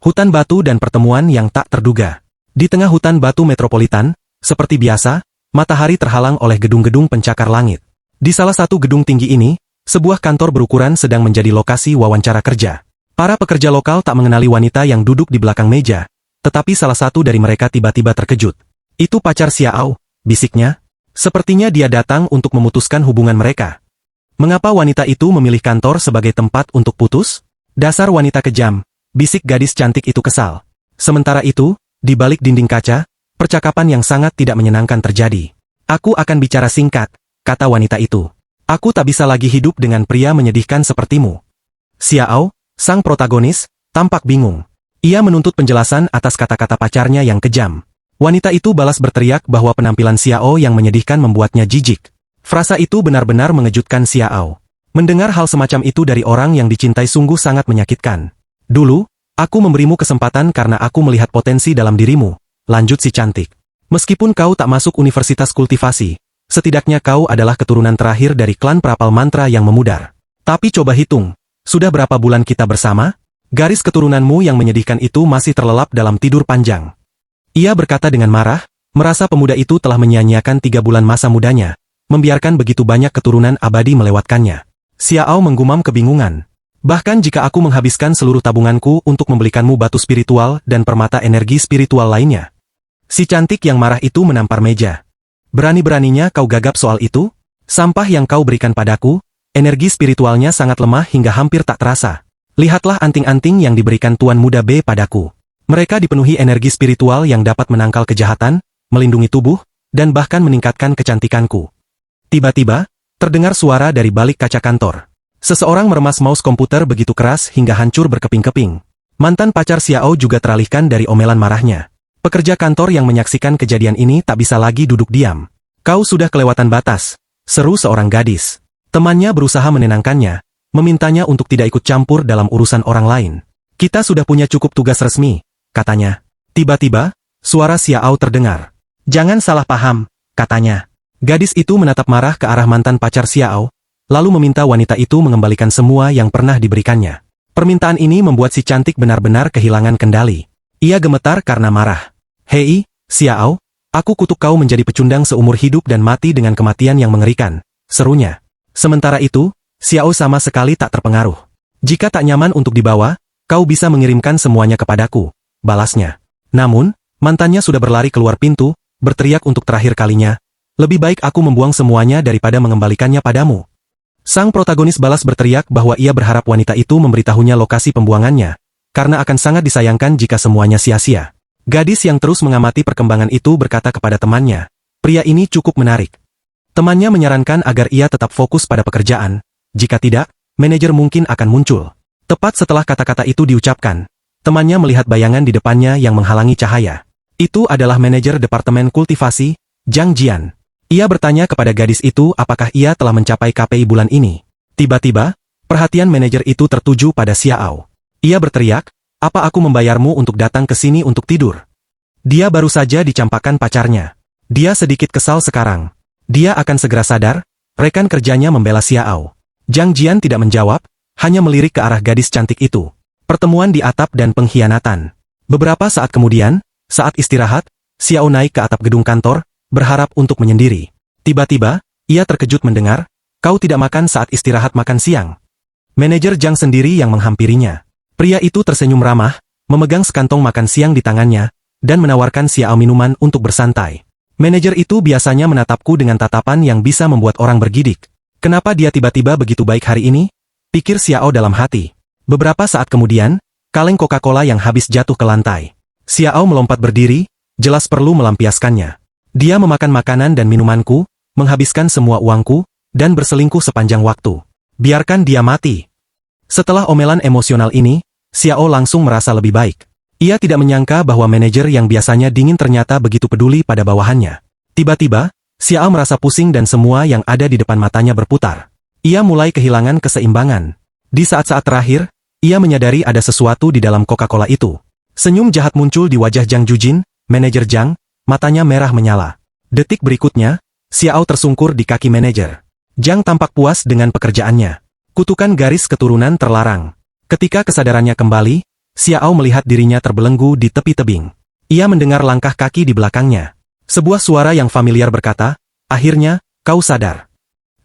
Hutan batu dan pertemuan yang tak terduga. Di tengah hutan batu metropolitan, seperti biasa, matahari terhalang oleh gedung-gedung pencakar langit. Di salah satu gedung tinggi ini, sebuah kantor berukuran sedang menjadi lokasi wawancara kerja. Para pekerja lokal tak mengenali wanita yang duduk di belakang meja, tetapi salah satu dari mereka tiba-tiba terkejut. Itu pacar Xiao, bisiknya. Sepertinya dia datang untuk memutuskan hubungan mereka. Mengapa wanita itu memilih kantor sebagai tempat untuk putus? Dasar wanita kejam, bisik gadis cantik itu kesal. Sementara itu, di balik dinding kaca, percakapan yang sangat tidak menyenangkan terjadi. Aku akan bicara singkat, kata wanita itu. Aku tak bisa lagi hidup dengan pria menyedihkan sepertimu. Xiao, sang protagonis, tampak bingung. Ia menuntut penjelasan atas kata-kata pacarnya yang kejam. Wanita itu balas berteriak bahwa penampilan Xiao yang menyedihkan membuatnya jijik. Frasa itu benar-benar mengejutkan Xiao. Mendengar hal semacam itu dari orang yang dicintai sungguh sangat menyakitkan. Dulu, aku memberimu kesempatan karena aku melihat potensi dalam dirimu, lanjut si cantik. Meskipun kau tak masuk universitas kultivasi, setidaknya kau adalah keturunan terakhir dari klan perapal mantra yang memudar. Tapi coba hitung. Sudah berapa bulan kita bersama? Garis keturunanmu yang menyedihkan itu masih terlelap dalam tidur panjang. Ia berkata dengan marah, merasa pemuda itu telah menyia-nyiakan 3 bulan masa mudanya, membiarkan begitu banyak keturunan abadi melewatkannya. Xiao menggumam kebingungan. Bahkan jika aku menghabiskan seluruh tabunganku untuk membelikanmu batu spiritual dan permata energi spiritual lainnya. Si cantik yang marah itu menampar meja. Berani-beraninya kau gagap soal itu? Sampah yang kau berikan padaku, energi spiritualnya sangat lemah hingga hampir tak terasa. Lihatlah anting-anting yang diberikan Tuan Muda B padaku. Mereka dipenuhi energi spiritual yang dapat menangkal kejahatan, melindungi tubuh, dan bahkan meningkatkan kecantikanku. Tiba-tiba, terdengar suara dari balik kaca kantor. Seseorang meremas mouse komputer begitu keras hingga hancur berkeping-keping. Mantan pacar Xiao juga teralihkan dari omelan marahnya. Pekerja kantor yang menyaksikan kejadian ini tak bisa lagi duduk diam. Kau sudah kelewatan batas, seru seorang gadis. Temannya berusaha menenangkannya, memintanya untuk tidak ikut campur dalam urusan orang lain. Kita sudah punya cukup tugas resmi, katanya. Tiba-tiba, suara Xiao terdengar. Jangan salah paham, katanya. Gadis itu menatap marah ke arah mantan pacar Xiao, lalu meminta wanita itu mengembalikan semua yang pernah diberikannya. Permintaan ini membuat si cantik benar-benar kehilangan kendali. Ia gemetar karena marah. Hei, Xiao, aku kutuk kau menjadi pecundang seumur hidup dan mati dengan kematian yang mengerikan, serunya. Sementara itu, Xiao sama sekali tak terpengaruh. Jika tak nyaman untuk dibawa, kau bisa mengirimkan semuanya kepadaku, balasnya. Namun, mantannya sudah berlari keluar pintu, berteriak untuk terakhir kalinya, lebih baik aku membuang semuanya daripada mengembalikannya padamu. Sang protagonis balas berteriak bahwa ia berharap wanita itu memberitahunya lokasi pembuangannya, karena akan sangat disayangkan jika semuanya sia-sia. Gadis yang terus mengamati perkembangan itu berkata kepada temannya, pria ini cukup menarik. Temannya menyarankan agar ia tetap fokus pada pekerjaan, jika tidak, manajer mungkin akan muncul. Tepat setelah kata-kata itu diucapkan, temannya melihat bayangan di depannya yang menghalangi cahaya. Itu adalah manajer departemen kultivasi, Zhang Jian. Ia bertanya kepada gadis itu apakah ia telah mencapai KPI bulan ini. Tiba-tiba, perhatian manajer itu tertuju pada Xiao. Ia berteriak, apa aku membayarmu untuk datang ke sini untuk tidur? Dia baru saja dicampakkan pacarnya. Dia sedikit kesal sekarang. Dia akan segera sadar, rekan kerjanya membela Xiao. Zhang Jian tidak menjawab, hanya melirik ke arah gadis cantik itu. Pertemuan di atap dan pengkhianatan. Beberapa saat kemudian, saat istirahat, Xiao naik ke atap gedung kantor, berharap untuk menyendiri. Tiba-tiba, ia terkejut mendengar, kau tidak makan saat istirahat makan siang. Manajer Zhang sendiri yang menghampirinya. Pria itu tersenyum ramah, memegang sekantong makan siang di tangannya, dan menawarkan Xiao minuman untuk bersantai. Manajer itu biasanya menatapku dengan tatapan yang bisa membuat orang bergidik. Kenapa dia tiba-tiba begitu baik hari ini? Pikir Xiao dalam hati. Beberapa saat kemudian, kaleng Coca-Cola yang habis jatuh ke lantai. Xiao melompat berdiri, jelas perlu melampiaskannya. Dia memakan makanan dan minumanku, menghabiskan semua uangku, dan berselingkuh sepanjang waktu. Biarkan dia mati. Setelah omelan emosional ini, Xiao langsung merasa lebih baik. Ia tidak menyangka bahwa manajer yang biasanya dingin ternyata begitu peduli pada bawahannya. Tiba-tiba, Xiao merasa pusing dan semua yang ada di depan matanya berputar. Ia mulai kehilangan keseimbangan. Di saat-saat terakhir, ia menyadari ada sesuatu di dalam Coca-Cola itu. Senyum jahat muncul di wajah Zhang Jujin, manajer Zhang, matanya merah menyala. Detik berikutnya, Xiao tersungkur di kaki manajer. Zhang tampak puas dengan pekerjaannya. Kutukan garis keturunan terlarang. Ketika kesadarannya kembali, Xiao melihat dirinya terbelenggu di tepi tebing. Ia mendengar langkah kaki di belakangnya. Sebuah suara yang familiar berkata, "Akhirnya, kau sadar."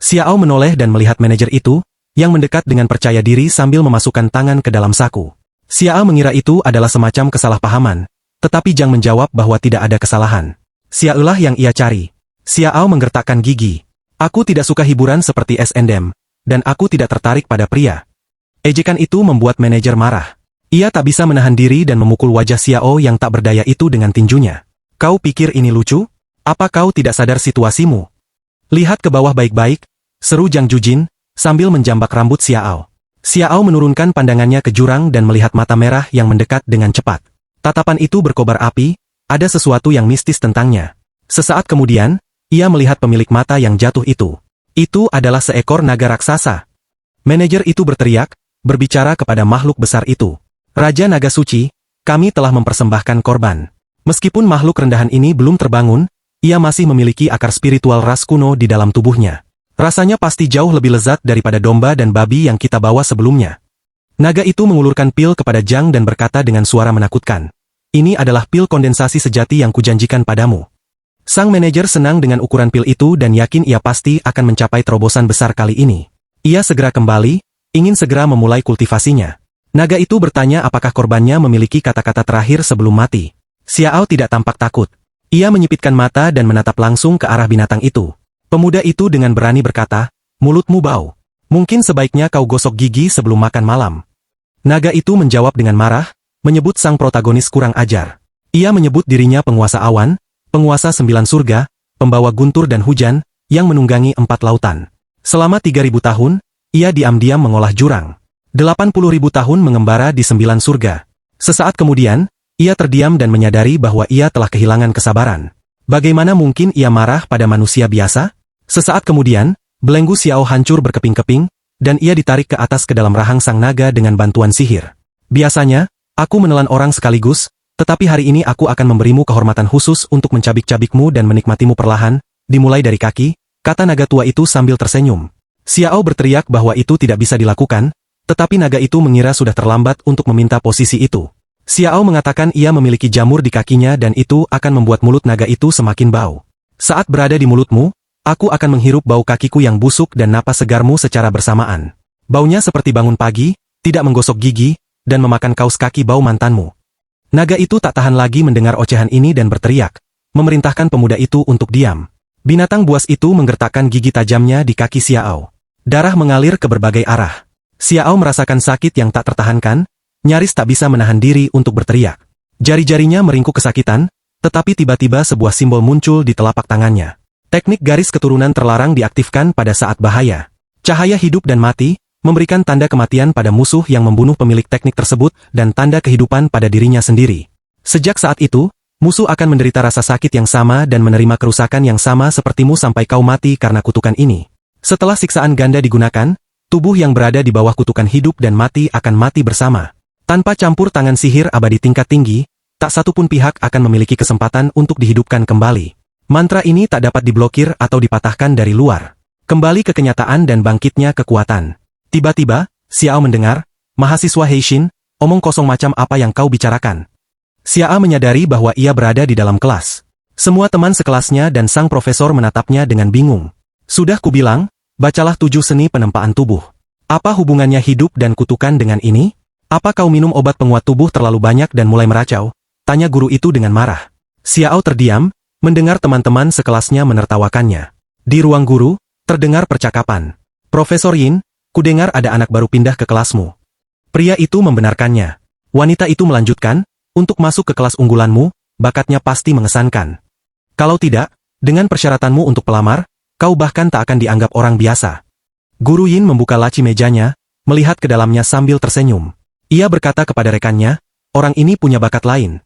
Xiao menoleh dan melihat manajer itu, yang mendekat dengan percaya diri sambil memasukkan tangan ke dalam saku. Xiao mengira itu adalah semacam kesalahpahaman, tetapi Zhang menjawab bahwa tidak ada kesalahan. Xiaolah yang ia cari. Xiao menggertakkan gigi. "Aku tidak suka hiburan seperti S&M, dan aku tidak tertarik pada pria." Ejekan itu membuat manajer marah. Ia tak bisa menahan diri dan memukul wajah Xiao yang tak berdaya itu dengan tinjunya. "Kau pikir ini lucu? Apa kau tidak sadar situasimu? Lihat ke bawah baik-baik," seru Zhang Jujin, sambil menjambak rambut Xiao. Xiao menurunkan pandangannya ke jurang dan melihat mata merah yang mendekat dengan cepat. Tatapan itu berkobar api, ada sesuatu yang mistis tentangnya. Sesaat kemudian, ia melihat pemilik mata yang jatuh itu. Itu adalah seekor naga raksasa. Manajer itu berteriak, berbicara kepada makhluk besar itu. "Raja Naga Suci, kami telah mempersembahkan korban." Meskipun makhluk rendahan ini belum terbangun, ia masih memiliki akar spiritual ras kuno di dalam tubuhnya. Rasanya pasti jauh lebih lezat daripada domba dan babi yang kita bawa sebelumnya. Naga itu mengulurkan pil kepada Zhang dan berkata dengan suara menakutkan, "Ini adalah pil kondensasi sejati yang kujanjikan padamu." Sang manajer senang dengan ukuran pil itu dan yakin ia pasti akan mencapai terobosan besar kali ini. Ia segera kembali, ingin segera memulai kultivasinya. Naga itu bertanya apakah korbannya memiliki kata-kata terakhir sebelum mati. Xiao tidak tampak takut. Ia menyipitkan mata dan menatap langsung ke arah binatang itu. Pemuda itu dengan berani berkata, "Mulutmu bau. Mungkin sebaiknya kau gosok gigi sebelum makan malam." Naga itu menjawab dengan marah, menyebut sang protagonis kurang ajar. Ia menyebut dirinya penguasa awan, penguasa 9 surga, pembawa guntur dan hujan, yang menunggangi 4 lautan. Selama 3.000 tahun, ia diam-diam mengolah jurang. 80.000 tahun mengembara di 9 surga. Sesaat kemudian, ia terdiam dan menyadari bahwa ia telah kehilangan kesabaran. Bagaimana mungkin ia marah pada manusia biasa? Sesaat kemudian, belenggu Xiao hancur berkeping-keping, dan ia ditarik ke atas ke dalam rahang sang naga dengan bantuan sihir. "Biasanya, aku menelan orang sekaligus, tetapi hari ini aku akan memberimu kehormatan khusus untuk mencabik-cabikmu dan menikmatimu perlahan, dimulai dari kaki," kata naga tua itu sambil tersenyum. Xiao berteriak bahwa itu tidak bisa dilakukan, tetapi naga itu mengira sudah terlambat untuk meminta posisi itu. Xiao mengatakan ia memiliki jamur di kakinya dan itu akan membuat mulut naga itu semakin bau. "Saat berada di mulutmu, aku akan menghirup bau kakiku yang busuk dan napas segarmu secara bersamaan. Baunya seperti bangun pagi, tidak menggosok gigi, dan memakan kaus kaki bau mantanmu." Naga itu tak tahan lagi mendengar ocehan ini dan berteriak, memerintahkan pemuda itu untuk diam. Binatang buas itu menggertakkan gigi tajamnya di kaki Xiao. Darah mengalir ke berbagai arah. Xiao merasakan sakit yang tak tertahankan, nyaris tak bisa menahan diri untuk berteriak. Jari-jarinya meringkuk kesakitan, tetapi tiba-tiba sebuah simbol muncul di telapak tangannya. Teknik garis keturunan terlarang diaktifkan pada saat bahaya. Cahaya hidup dan mati, memberikan tanda kematian pada musuh yang membunuh pemilik teknik tersebut dan tanda kehidupan pada dirinya sendiri. Sejak saat itu, musuh akan menderita rasa sakit yang sama dan menerima kerusakan yang sama sepertimu sampai kau mati karena kutukan ini. Setelah siksaan ganda digunakan, tubuh yang berada di bawah kutukan hidup dan mati akan mati bersama. Tanpa campur tangan sihir abadi tingkat tinggi, tak satu pun pihak akan memiliki kesempatan untuk dihidupkan kembali. Mantra ini tak dapat diblokir atau dipatahkan dari luar. Kembali ke kenyataan dan bangkitnya kekuatan. Tiba-tiba, Xiao mendengar, "Mahasiswa Heishin, omong kosong macam apa yang kau bicarakan?" Xiao menyadari bahwa ia berada di dalam kelas. Semua teman sekelasnya dan sang profesor menatapnya dengan bingung. "Sudah kubilang, bacalah 7 seni penempaan tubuh. Apa hubungannya hidup dan kutukan dengan ini? Apa kau minum obat penguat tubuh terlalu banyak dan mulai meracau?" tanya guru itu dengan marah. Xiao terdiam, mendengar teman-teman sekelasnya menertawakannya. Di ruang guru, terdengar percakapan. "Profesor Yin, kudengar ada anak baru pindah ke kelasmu." Pria itu membenarkannya. Wanita itu melanjutkan, "Untuk masuk ke kelas unggulanmu, bakatnya pasti mengesankan. Kalau tidak, dengan persyaratanmu untuk pelamar, kau bahkan tak akan dianggap orang biasa." Guru Yin membuka laci mejanya, melihat ke dalamnya sambil tersenyum. Ia berkata kepada rekannya, "Orang ini punya bakat lain."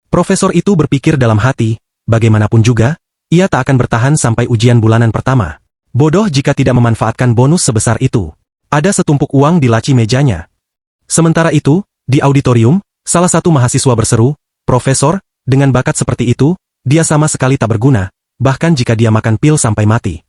Profesor itu berpikir dalam hati, bagaimanapun juga, ia tak akan bertahan sampai ujian bulanan pertama. Bodoh jika tidak memanfaatkan bonus sebesar itu. Ada setumpuk uang di laci mejanya. Sementara itu, di auditorium, salah satu mahasiswa berseru, "Profesor, dengan bakat seperti itu, dia sama sekali tak berguna, bahkan jika dia makan pil sampai mati."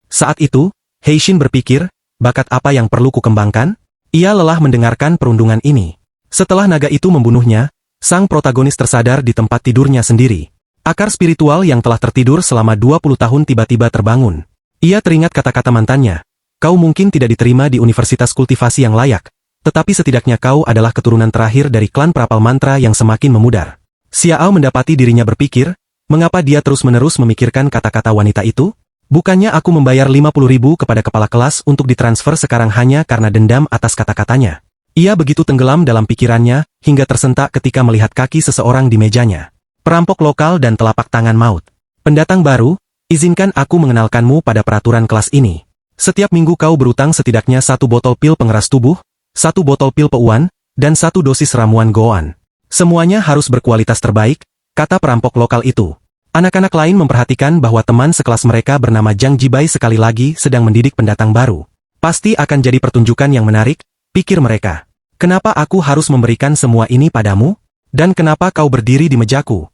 Saat itu, Heishin berpikir, bakat apa yang perlu kukembangkan? Ia lelah mendengarkan perundungan ini. Setelah naga itu membunuhnya, sang protagonis tersadar di tempat tidurnya sendiri. Akar spiritual yang telah tertidur selama 20 tahun tiba-tiba terbangun. Ia teringat kata-kata mantannya. Kau mungkin tidak diterima di universitas kultivasi yang layak, tetapi setidaknya kau adalah keturunan terakhir dari klan perapal mantra yang semakin memudar. Xiao mendapati dirinya berpikir, mengapa dia terus-menerus memikirkan kata-kata wanita itu? Bukannya aku membayar 50.000 kepada kepala kelas untuk ditransfer sekarang hanya karena dendam atas kata-katanya. Ia begitu tenggelam dalam pikirannya, hingga tersentak ketika melihat kaki seseorang di mejanya. Perampok lokal dan telapak tangan maut. Pendatang baru, izinkan aku mengenalkanmu pada peraturan kelas ini. Setiap minggu kau berutang setidaknya 1 botol pil pengeras tubuh, 1 botol pil peuan, dan 1 dosis ramuan goan. Semuanya harus berkualitas terbaik, kata perampok lokal itu. Anak-anak lain memperhatikan bahwa teman sekelas mereka bernama Zhang Jibai sekali lagi sedang mendidik pendatang baru. Pasti akan jadi pertunjukan yang menarik, pikir mereka. Kenapa aku harus memberikan semua ini padamu? Dan kenapa kau berdiri di mejaku?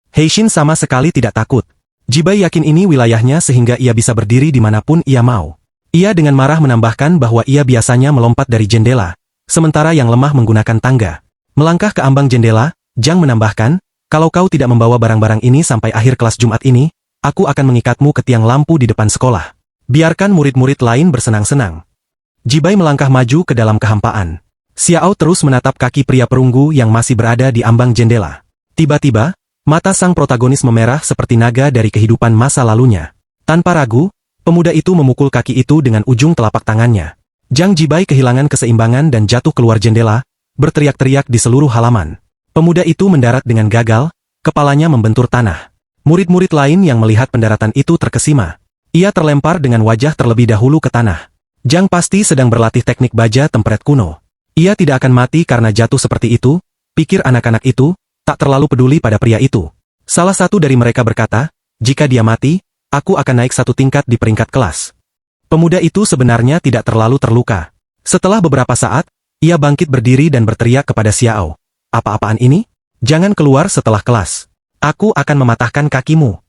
Heishin sama sekali tidak takut. Jibai yakin ini wilayahnya sehingga ia bisa berdiri dimanapun ia mau. Ia dengan marah menambahkan bahwa ia biasanya melompat dari jendela, sementara yang lemah menggunakan tangga. Melangkah ke ambang jendela, Zhang menambahkan, kalau kau tidak membawa barang-barang ini sampai akhir kelas Jumat ini, aku akan mengikatmu ke tiang lampu di depan sekolah. Biarkan murid-murid lain bersenang-senang. Jibai melangkah maju ke dalam kehampaan. Xiao terus menatap kaki pria perunggu yang masih berada di ambang jendela. Tiba-tiba, mata sang protagonis memerah seperti naga dari kehidupan masa lalunya. Tanpa ragu, pemuda itu memukul kaki itu dengan ujung telapak tangannya. Zhang Jibai kehilangan keseimbangan dan jatuh keluar jendela, berteriak-teriak di seluruh halaman. Pemuda itu mendarat dengan gagal, kepalanya membentur tanah. Murid-murid lain yang melihat pendaratan itu terkesima. Ia terlempar dengan wajah terlebih dahulu ke tanah. Zhang pasti sedang berlatih teknik baja tempret kuno. Ia tidak akan mati karena jatuh seperti itu, pikir anak-anak itu, tak terlalu peduli pada pria itu. Salah satu dari mereka berkata, jika dia mati, aku akan naik 1 tingkat di peringkat kelas. Pemuda itu sebenarnya tidak terlalu terluka. Setelah beberapa saat, ia bangkit berdiri dan berteriak kepada Xiao. Apa-apaan ini? Jangan keluar setelah kelas. Aku akan mematahkan kakimu.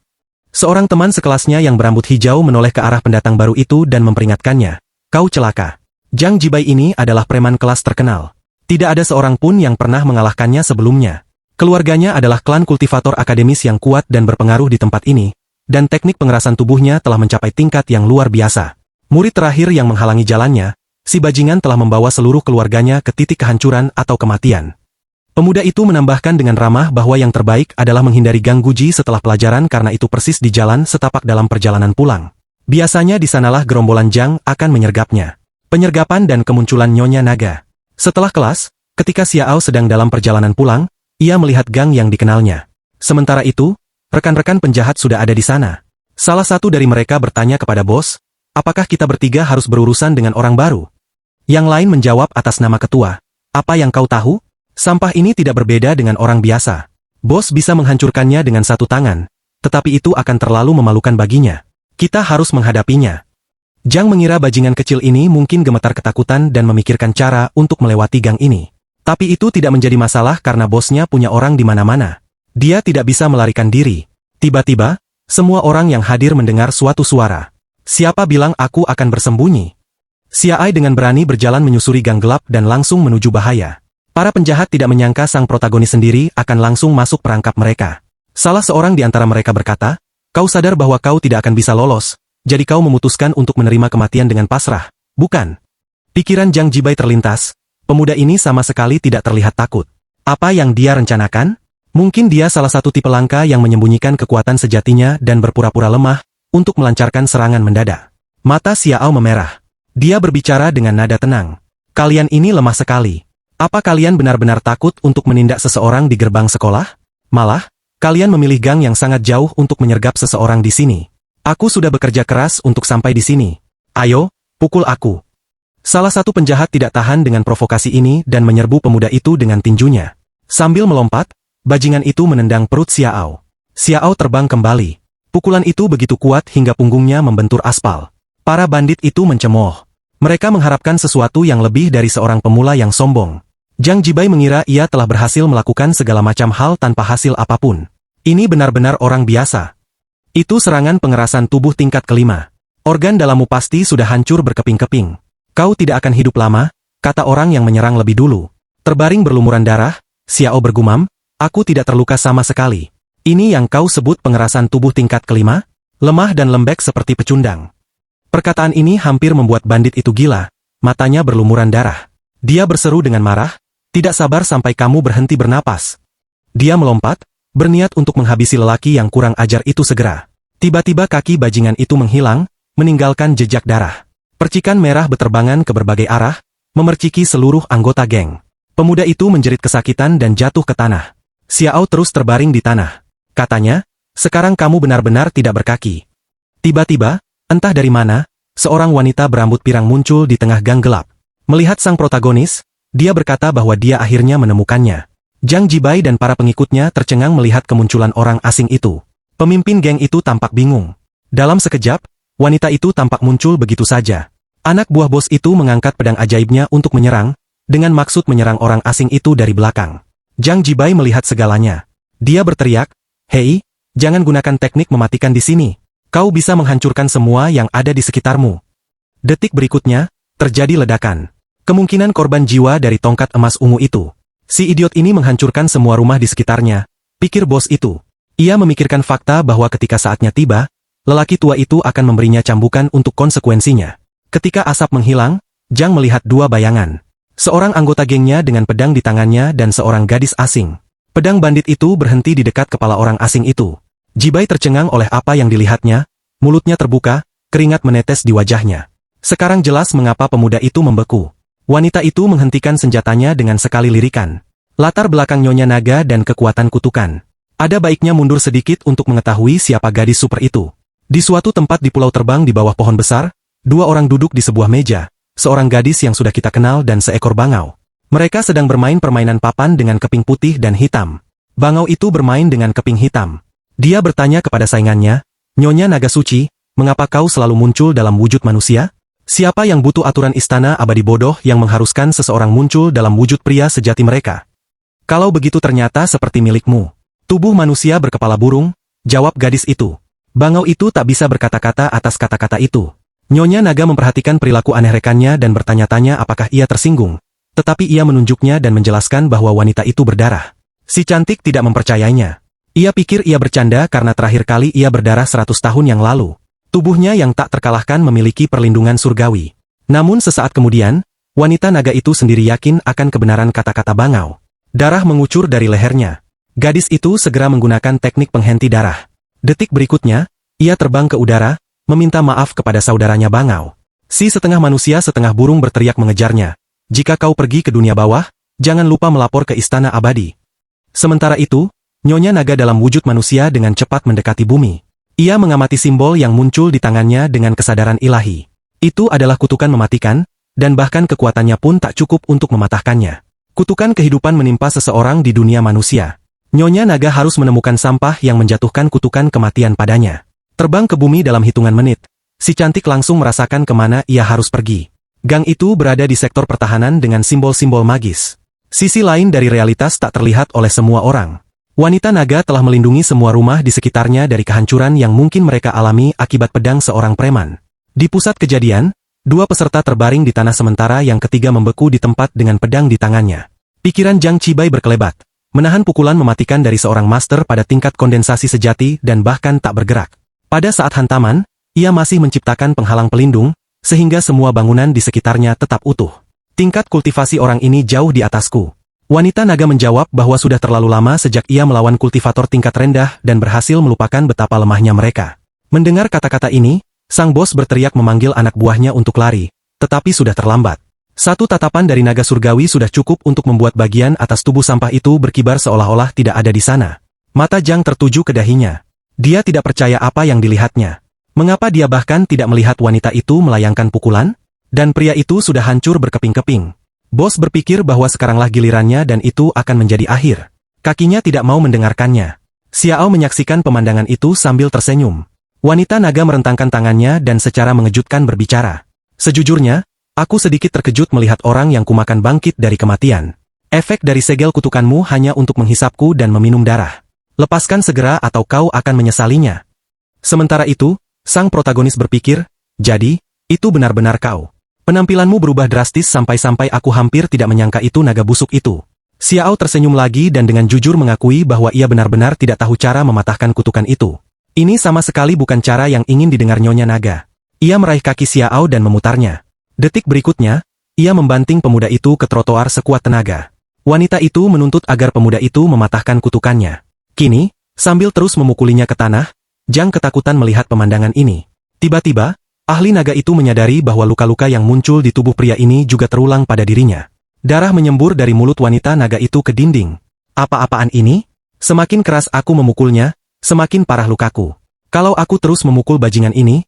Seorang teman sekelasnya yang berambut hijau menoleh ke arah pendatang baru itu dan memperingatkannya. Kau celaka. Zhang Jibai ini adalah preman kelas terkenal. Tidak ada seorang pun yang pernah mengalahkannya sebelumnya. Keluarganya adalah klan kultivator akademis yang kuat dan berpengaruh di tempat ini, dan teknik pengerasan tubuhnya telah mencapai tingkat yang luar biasa. Murid terakhir yang menghalangi jalannya, si bajingan telah membawa seluruh keluarganya ke titik kehancuran atau kematian. Pemuda itu menambahkan dengan ramah bahwa yang terbaik adalah menghindari gangguji setelah pelajaran karena itu persis di jalan setapak dalam perjalanan pulang. Biasanya di sanalah gerombolan Zhang akan menyergapnya. Penyergapan dan kemunculan Nyonya Naga. Setelah kelas, ketika Xiao sedang dalam perjalanan pulang, ia melihat gang yang dikenalnya. Sementara itu, rekan-rekan penjahat sudah ada di sana. Salah satu dari mereka bertanya kepada bos, apakah kita bertiga harus berurusan dengan orang baru? Yang lain menjawab atas nama ketua. Apa yang kau tahu? Sampah ini tidak berbeda dengan orang biasa. Bos bisa menghancurkannya dengan 1 tangan, tetapi itu akan terlalu memalukan baginya. Kita harus menghadapinya. Zhang mengira bajingan kecil ini mungkin gemetar ketakutan dan memikirkan cara untuk melewati gang ini. Tapi itu tidak menjadi masalah karena bosnya punya orang di mana-mana. Dia tidak bisa melarikan diri. Tiba-tiba, semua orang yang hadir mendengar suatu suara. Siapa bilang aku akan bersembunyi? Xiao dengan berani berjalan menyusuri gang gelap dan langsung menuju bahaya. Para penjahat tidak menyangka sang protagonis sendiri akan langsung masuk perangkap mereka. Salah seorang di antara mereka berkata, kau sadar bahwa kau tidak akan bisa lolos, jadi kau memutuskan untuk menerima kematian dengan pasrah, bukan? Pikiran Zhang Jibai terlintas, pemuda ini sama sekali tidak terlihat takut. Apa yang dia rencanakan? Mungkin dia salah satu tipe langka yang menyembunyikan kekuatan sejatinya dan berpura-pura lemah untuk melancarkan serangan mendadak. Mata Xiao memerah. Dia berbicara dengan nada tenang. Kalian ini lemah sekali. Apa kalian benar-benar takut untuk menindak seseorang di gerbang sekolah? Malah, kalian memilih gang yang sangat jauh untuk menyergap seseorang di sini. Aku sudah bekerja keras untuk sampai di sini. Ayo, pukul aku. Salah satu penjahat tidak tahan dengan provokasi ini dan menyerbu pemuda itu dengan tinjunya. Sambil melompat, bajingan itu menendang perut Xiao. Xiao terbang kembali. Pukulan itu begitu kuat hingga punggungnya membentur aspal. Para bandit itu mencemooh. Mereka mengharapkan sesuatu yang lebih dari seorang pemula yang sombong. Zhang Jibai mengira ia telah berhasil melakukan segala macam hal tanpa hasil apapun. Ini benar-benar orang biasa. Itu serangan pengerasan tubuh tingkat kelima. Organ dalammu pasti sudah hancur berkeping-keping. Kau tidak akan hidup lama, kata orang yang menyerang lebih dulu. Terbaring berlumuran darah, Xiao bergumam, aku tidak terluka sama sekali. Ini yang kau sebut pengerasan tubuh tingkat kelima? Lemah dan lembek seperti pecundang. Perkataan ini hampir membuat bandit itu gila, matanya berlumuran darah. Dia berseru dengan marah, tidak sabar sampai kamu berhenti bernapas. Dia melompat, berniat untuk menghabisi lelaki yang kurang ajar itu segera. Tiba-tiba kaki bajingan itu menghilang, meninggalkan jejak darah. Percikan merah beterbangan ke berbagai arah, memerciki seluruh anggota geng. Pemuda itu menjerit kesakitan dan jatuh ke tanah. Xiao terus terbaring di tanah. Katanya, sekarang kamu benar-benar tidak berkaki. Tiba-tiba, entah dari mana, seorang wanita berambut pirang muncul di tengah gang gelap. Melihat sang protagonis, dia berkata bahwa dia akhirnya menemukannya. Zhang Jibai dan para pengikutnya tercengang melihat kemunculan orang asing itu. Pemimpin geng itu tampak bingung. Dalam sekejap, wanita itu tampak muncul begitu saja. Anak buah bos itu mengangkat pedang ajaibnya untuk menyerang, dengan maksud menyerang orang asing itu dari belakang. Zhang Jibai melihat segalanya. Dia berteriak, "Hei, jangan gunakan teknik mematikan di sini. Kau bisa menghancurkan semua yang ada di sekitarmu." Detik berikutnya, terjadi ledakan. Kemungkinan korban jiwa dari tongkat emas ungu itu. Si idiot ini menghancurkan semua rumah di sekitarnya, pikir bos itu. Ia memikirkan fakta bahwa ketika saatnya tiba, lelaki tua itu akan memberinya cambukan untuk konsekuensinya. Ketika asap menghilang, Zhang melihat dua bayangan. Seorang anggota gengnya dengan pedang di tangannya dan seorang gadis asing. Pedang bandit itu berhenti di dekat kepala orang asing itu. Jibai tercengang oleh apa yang dilihatnya, mulutnya terbuka, keringat menetes di wajahnya. Sekarang jelas mengapa pemuda itu membeku. Wanita itu menghentikan senjatanya dengan sekali lirikan. Latar belakang Nyonya Naga dan kekuatan kutukan. Ada baiknya mundur sedikit untuk mengetahui siapa gadis super itu. Di suatu tempat di pulau terbang di bawah pohon besar, dua orang duduk di sebuah meja, seorang gadis yang sudah kita kenal dan seekor bangau. Mereka sedang bermain permainan papan dengan keping putih dan hitam. Bangau itu bermain dengan keping hitam. Dia bertanya kepada saingannya, "Nyonya Naga Suci, mengapa kau selalu muncul dalam wujud manusia? Siapa yang butuh aturan istana abadi bodoh yang mengharuskan seseorang muncul dalam wujud pria sejati mereka? Kalau begitu ternyata seperti milikmu. Tubuh manusia berkepala burung," jawab gadis itu. Bangau itu tak bisa berkata-kata atas kata-kata itu. Nyonya Naga memperhatikan perilaku aneh rekannya dan bertanya-tanya apakah ia tersinggung. Tetapi ia menunjuknya dan menjelaskan bahwa wanita itu berdarah. Si cantik tidak mempercayainya. Ia pikir ia bercanda karena terakhir kali ia berdarah 100 tahun yang lalu. Tubuhnya yang tak terkalahkan memiliki perlindungan surgawi. Namun sesaat kemudian, wanita naga itu sendiri yakin akan kebenaran kata-kata bangau. Darah mengucur dari lehernya. Gadis itu segera menggunakan teknik penghenti darah. Detik berikutnya, ia terbang ke udara, meminta maaf kepada saudaranya bangau. Si setengah manusia setengah burung berteriak mengejarnya. "Jika kau pergi ke dunia bawah, jangan lupa melapor ke istana abadi." Sementara itu, Nyonya Naga dalam wujud manusia dengan cepat mendekati bumi. Ia mengamati simbol yang muncul di tangannya dengan kesadaran ilahi. Itu adalah kutukan mematikan, dan bahkan kekuatannya pun tak cukup untuk mematahkannya. Kutukan kehidupan menimpa seseorang di dunia manusia. Nyonya Naga harus menemukan sampah yang menjatuhkan kutukan kematian padanya. Terbang ke bumi dalam hitungan menit, si cantik langsung merasakan kemana ia harus pergi. Gang itu berada di sektor pertahanan dengan simbol-simbol magis. Sisi lain dari realitas tak terlihat oleh semua orang. Wanita naga telah melindungi semua rumah di sekitarnya dari kehancuran yang mungkin mereka alami akibat pedang seorang preman. Di pusat kejadian, dua peserta terbaring di tanah sementara yang ketiga membeku di tempat dengan pedang di tangannya. Pikiran Zhang Jibai berkelebat, menahan pukulan mematikan dari seorang master pada tingkat kondensasi sejati dan bahkan tak bergerak. Pada saat hantaman, ia masih menciptakan penghalang pelindung, sehingga semua bangunan di sekitarnya tetap utuh. Tingkat kultivasi orang ini jauh di atasku. Wanita naga menjawab bahwa sudah terlalu lama sejak ia melawan kultivator tingkat rendah dan berhasil melupakan betapa lemahnya mereka. Mendengar kata-kata ini, sang bos berteriak memanggil anak buahnya untuk lari, tetapi sudah terlambat. Satu tatapan dari naga surgawi sudah cukup untuk membuat bagian atas tubuh sampah itu berkibar seolah-olah tidak ada di sana. Mata Zhang tertuju ke dahinya. Dia tidak percaya apa yang dilihatnya. Mengapa dia bahkan tidak melihat wanita itu melayangkan pukulan? Dan pria itu sudah hancur berkeping-keping. Bos berpikir bahwa sekaranglah gilirannya dan itu akan menjadi akhir. Kakinya tidak mau mendengarkannya. Xiao menyaksikan pemandangan itu sambil tersenyum. Wanita naga merentangkan tangannya dan secara mengejutkan berbicara. "Sejujurnya, aku sedikit terkejut melihat orang yang kumakan bangkit dari kematian. Efek dari segel kutukanmu hanya untuk menghisapku dan meminum darah. Lepaskan segera atau kau akan menyesalinya." Sementara itu, sang protagonis berpikir, "Jadi, itu benar-benar kau. Penampilanmu berubah drastis sampai-sampai aku hampir tidak menyangka itu naga busuk itu. Xiao tersenyum lagi dan dengan jujur mengakui bahwa ia benar-benar tidak tahu cara mematahkan kutukan itu. Ini sama sekali bukan cara yang ingin didengar Nyonya Naga. Ia meraih kaki Xiao dan memutarnya. Detik berikutnya, ia membanting pemuda itu ke trotoar sekuat tenaga. Wanita itu menuntut agar pemuda itu mematahkan kutukannya. Kini, sambil terus memukulinya ke tanah, Zhang ketakutan melihat pemandangan ini. Tiba-tiba, ahli naga itu menyadari bahwa luka-luka yang muncul di tubuh pria ini juga terulang pada dirinya. Darah menyembur dari mulut wanita naga itu ke dinding. Apa-apaan ini? Semakin keras aku memukulnya, semakin parah lukaku. Kalau aku terus memukul bajingan ini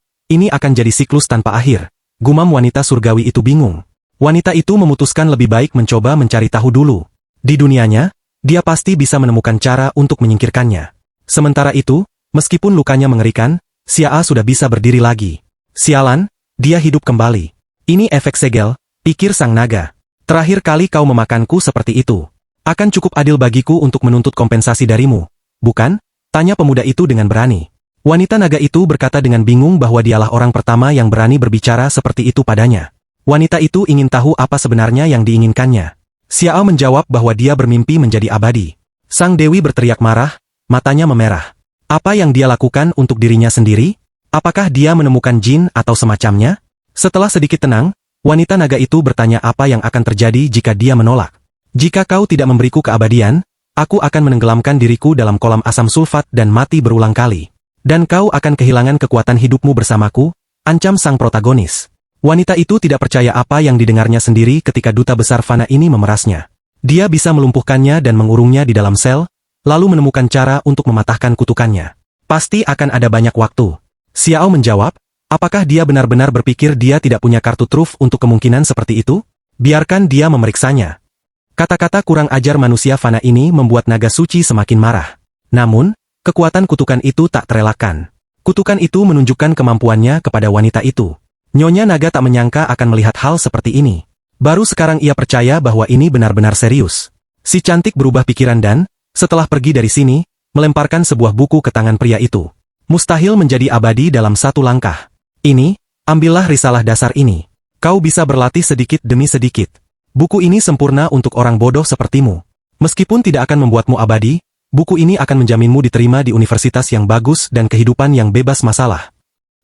akan jadi siklus tanpa akhir. Gumam wanita surgawi itu bingung. Wanita itu memutuskan lebih baik mencoba mencari tahu dulu. Di dunianya, dia pasti bisa menemukan cara untuk menyingkirkannya. Sementara itu, meskipun lukanya mengerikan, Xiao sudah bisa berdiri lagi. Sialan, dia hidup kembali. Ini efek segel, pikir sang naga. Terakhir kali kau memakanku seperti itu. Akan cukup adil bagiku untuk menuntut kompensasi darimu, bukan? Tanya pemuda itu dengan berani. Wanita naga itu berkata dengan bingung bahwa dialah orang pertama yang berani berbicara seperti itu padanya. Wanita itu ingin tahu apa sebenarnya yang diinginkannya. Xiao menjawab bahwa dia bermimpi menjadi abadi. Sang Dewi berteriak marah, matanya memerah. Apa yang dia lakukan untuk dirinya sendiri? Apakah dia menemukan jin atau semacamnya? Setelah sedikit tenang, wanita naga itu bertanya apa yang akan terjadi jika dia menolak. Jika kau tidak memberiku keabadian, aku akan menenggelamkan diriku dalam kolam asam sulfat dan mati berulang kali. Dan kau akan kehilangan kekuatan hidupmu bersamaku, ancam sang protagonis. Wanita itu tidak percaya apa yang didengarnya sendiri ketika duta besar fana ini memerasnya. Dia bisa melumpuhkannya dan mengurungnya di dalam sel, lalu menemukan cara untuk mematahkan kutukannya. Pasti akan ada banyak waktu. Xiao menjawab, apakah dia benar-benar berpikir dia tidak punya kartu truf untuk kemungkinan seperti itu? Biarkan dia memeriksanya. Kata-kata kurang ajar manusia fana ini membuat naga suci semakin marah. Namun, kekuatan kutukan itu tak terelakkan. Kutukan itu menunjukkan kemampuannya kepada wanita itu. Nyonya Naga tak menyangka akan melihat hal seperti ini. Baru sekarang ia percaya bahwa ini benar-benar serius. Si cantik berubah pikiran dan, setelah pergi dari sini, melemparkan sebuah buku ke tangan pria itu. Mustahil menjadi abadi dalam satu langkah. Ini, ambillah risalah dasar ini. Kau bisa berlatih sedikit demi sedikit. Buku ini sempurna untuk orang bodoh sepertimu. Meskipun tidak akan membuatmu abadi, buku ini akan menjaminmu diterima di universitas yang bagus dan kehidupan yang bebas masalah.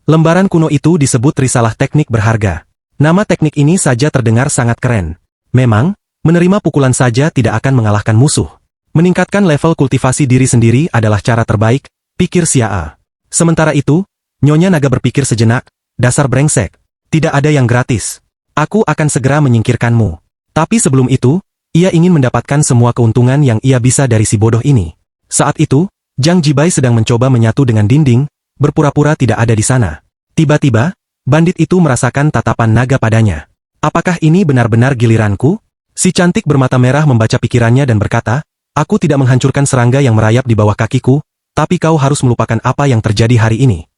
Lembaran kuno itu disebut risalah teknik berharga. Nama teknik ini saja terdengar sangat keren. Memang, menerima pukulan saja tidak akan mengalahkan musuh. Meningkatkan level kultivasi diri sendiri adalah cara terbaik, pikir Xiao. Sementara itu, Nyonya Naga berpikir sejenak, dasar brengsek. Tidak ada yang gratis. Aku akan segera menyingkirkanmu. Tapi sebelum itu, ia ingin mendapatkan semua keuntungan yang ia bisa dari si bodoh ini. Saat itu, Zhang Jibai sedang mencoba menyatu dengan dinding, berpura-pura tidak ada di sana. Tiba-tiba, bandit itu merasakan tatapan naga padanya. Apakah ini benar-benar giliranku? Si cantik bermata merah membaca pikirannya dan berkata, aku tidak menghancurkan serangga yang merayap di bawah kakiku, tapi kau harus melupakan apa yang terjadi hari ini.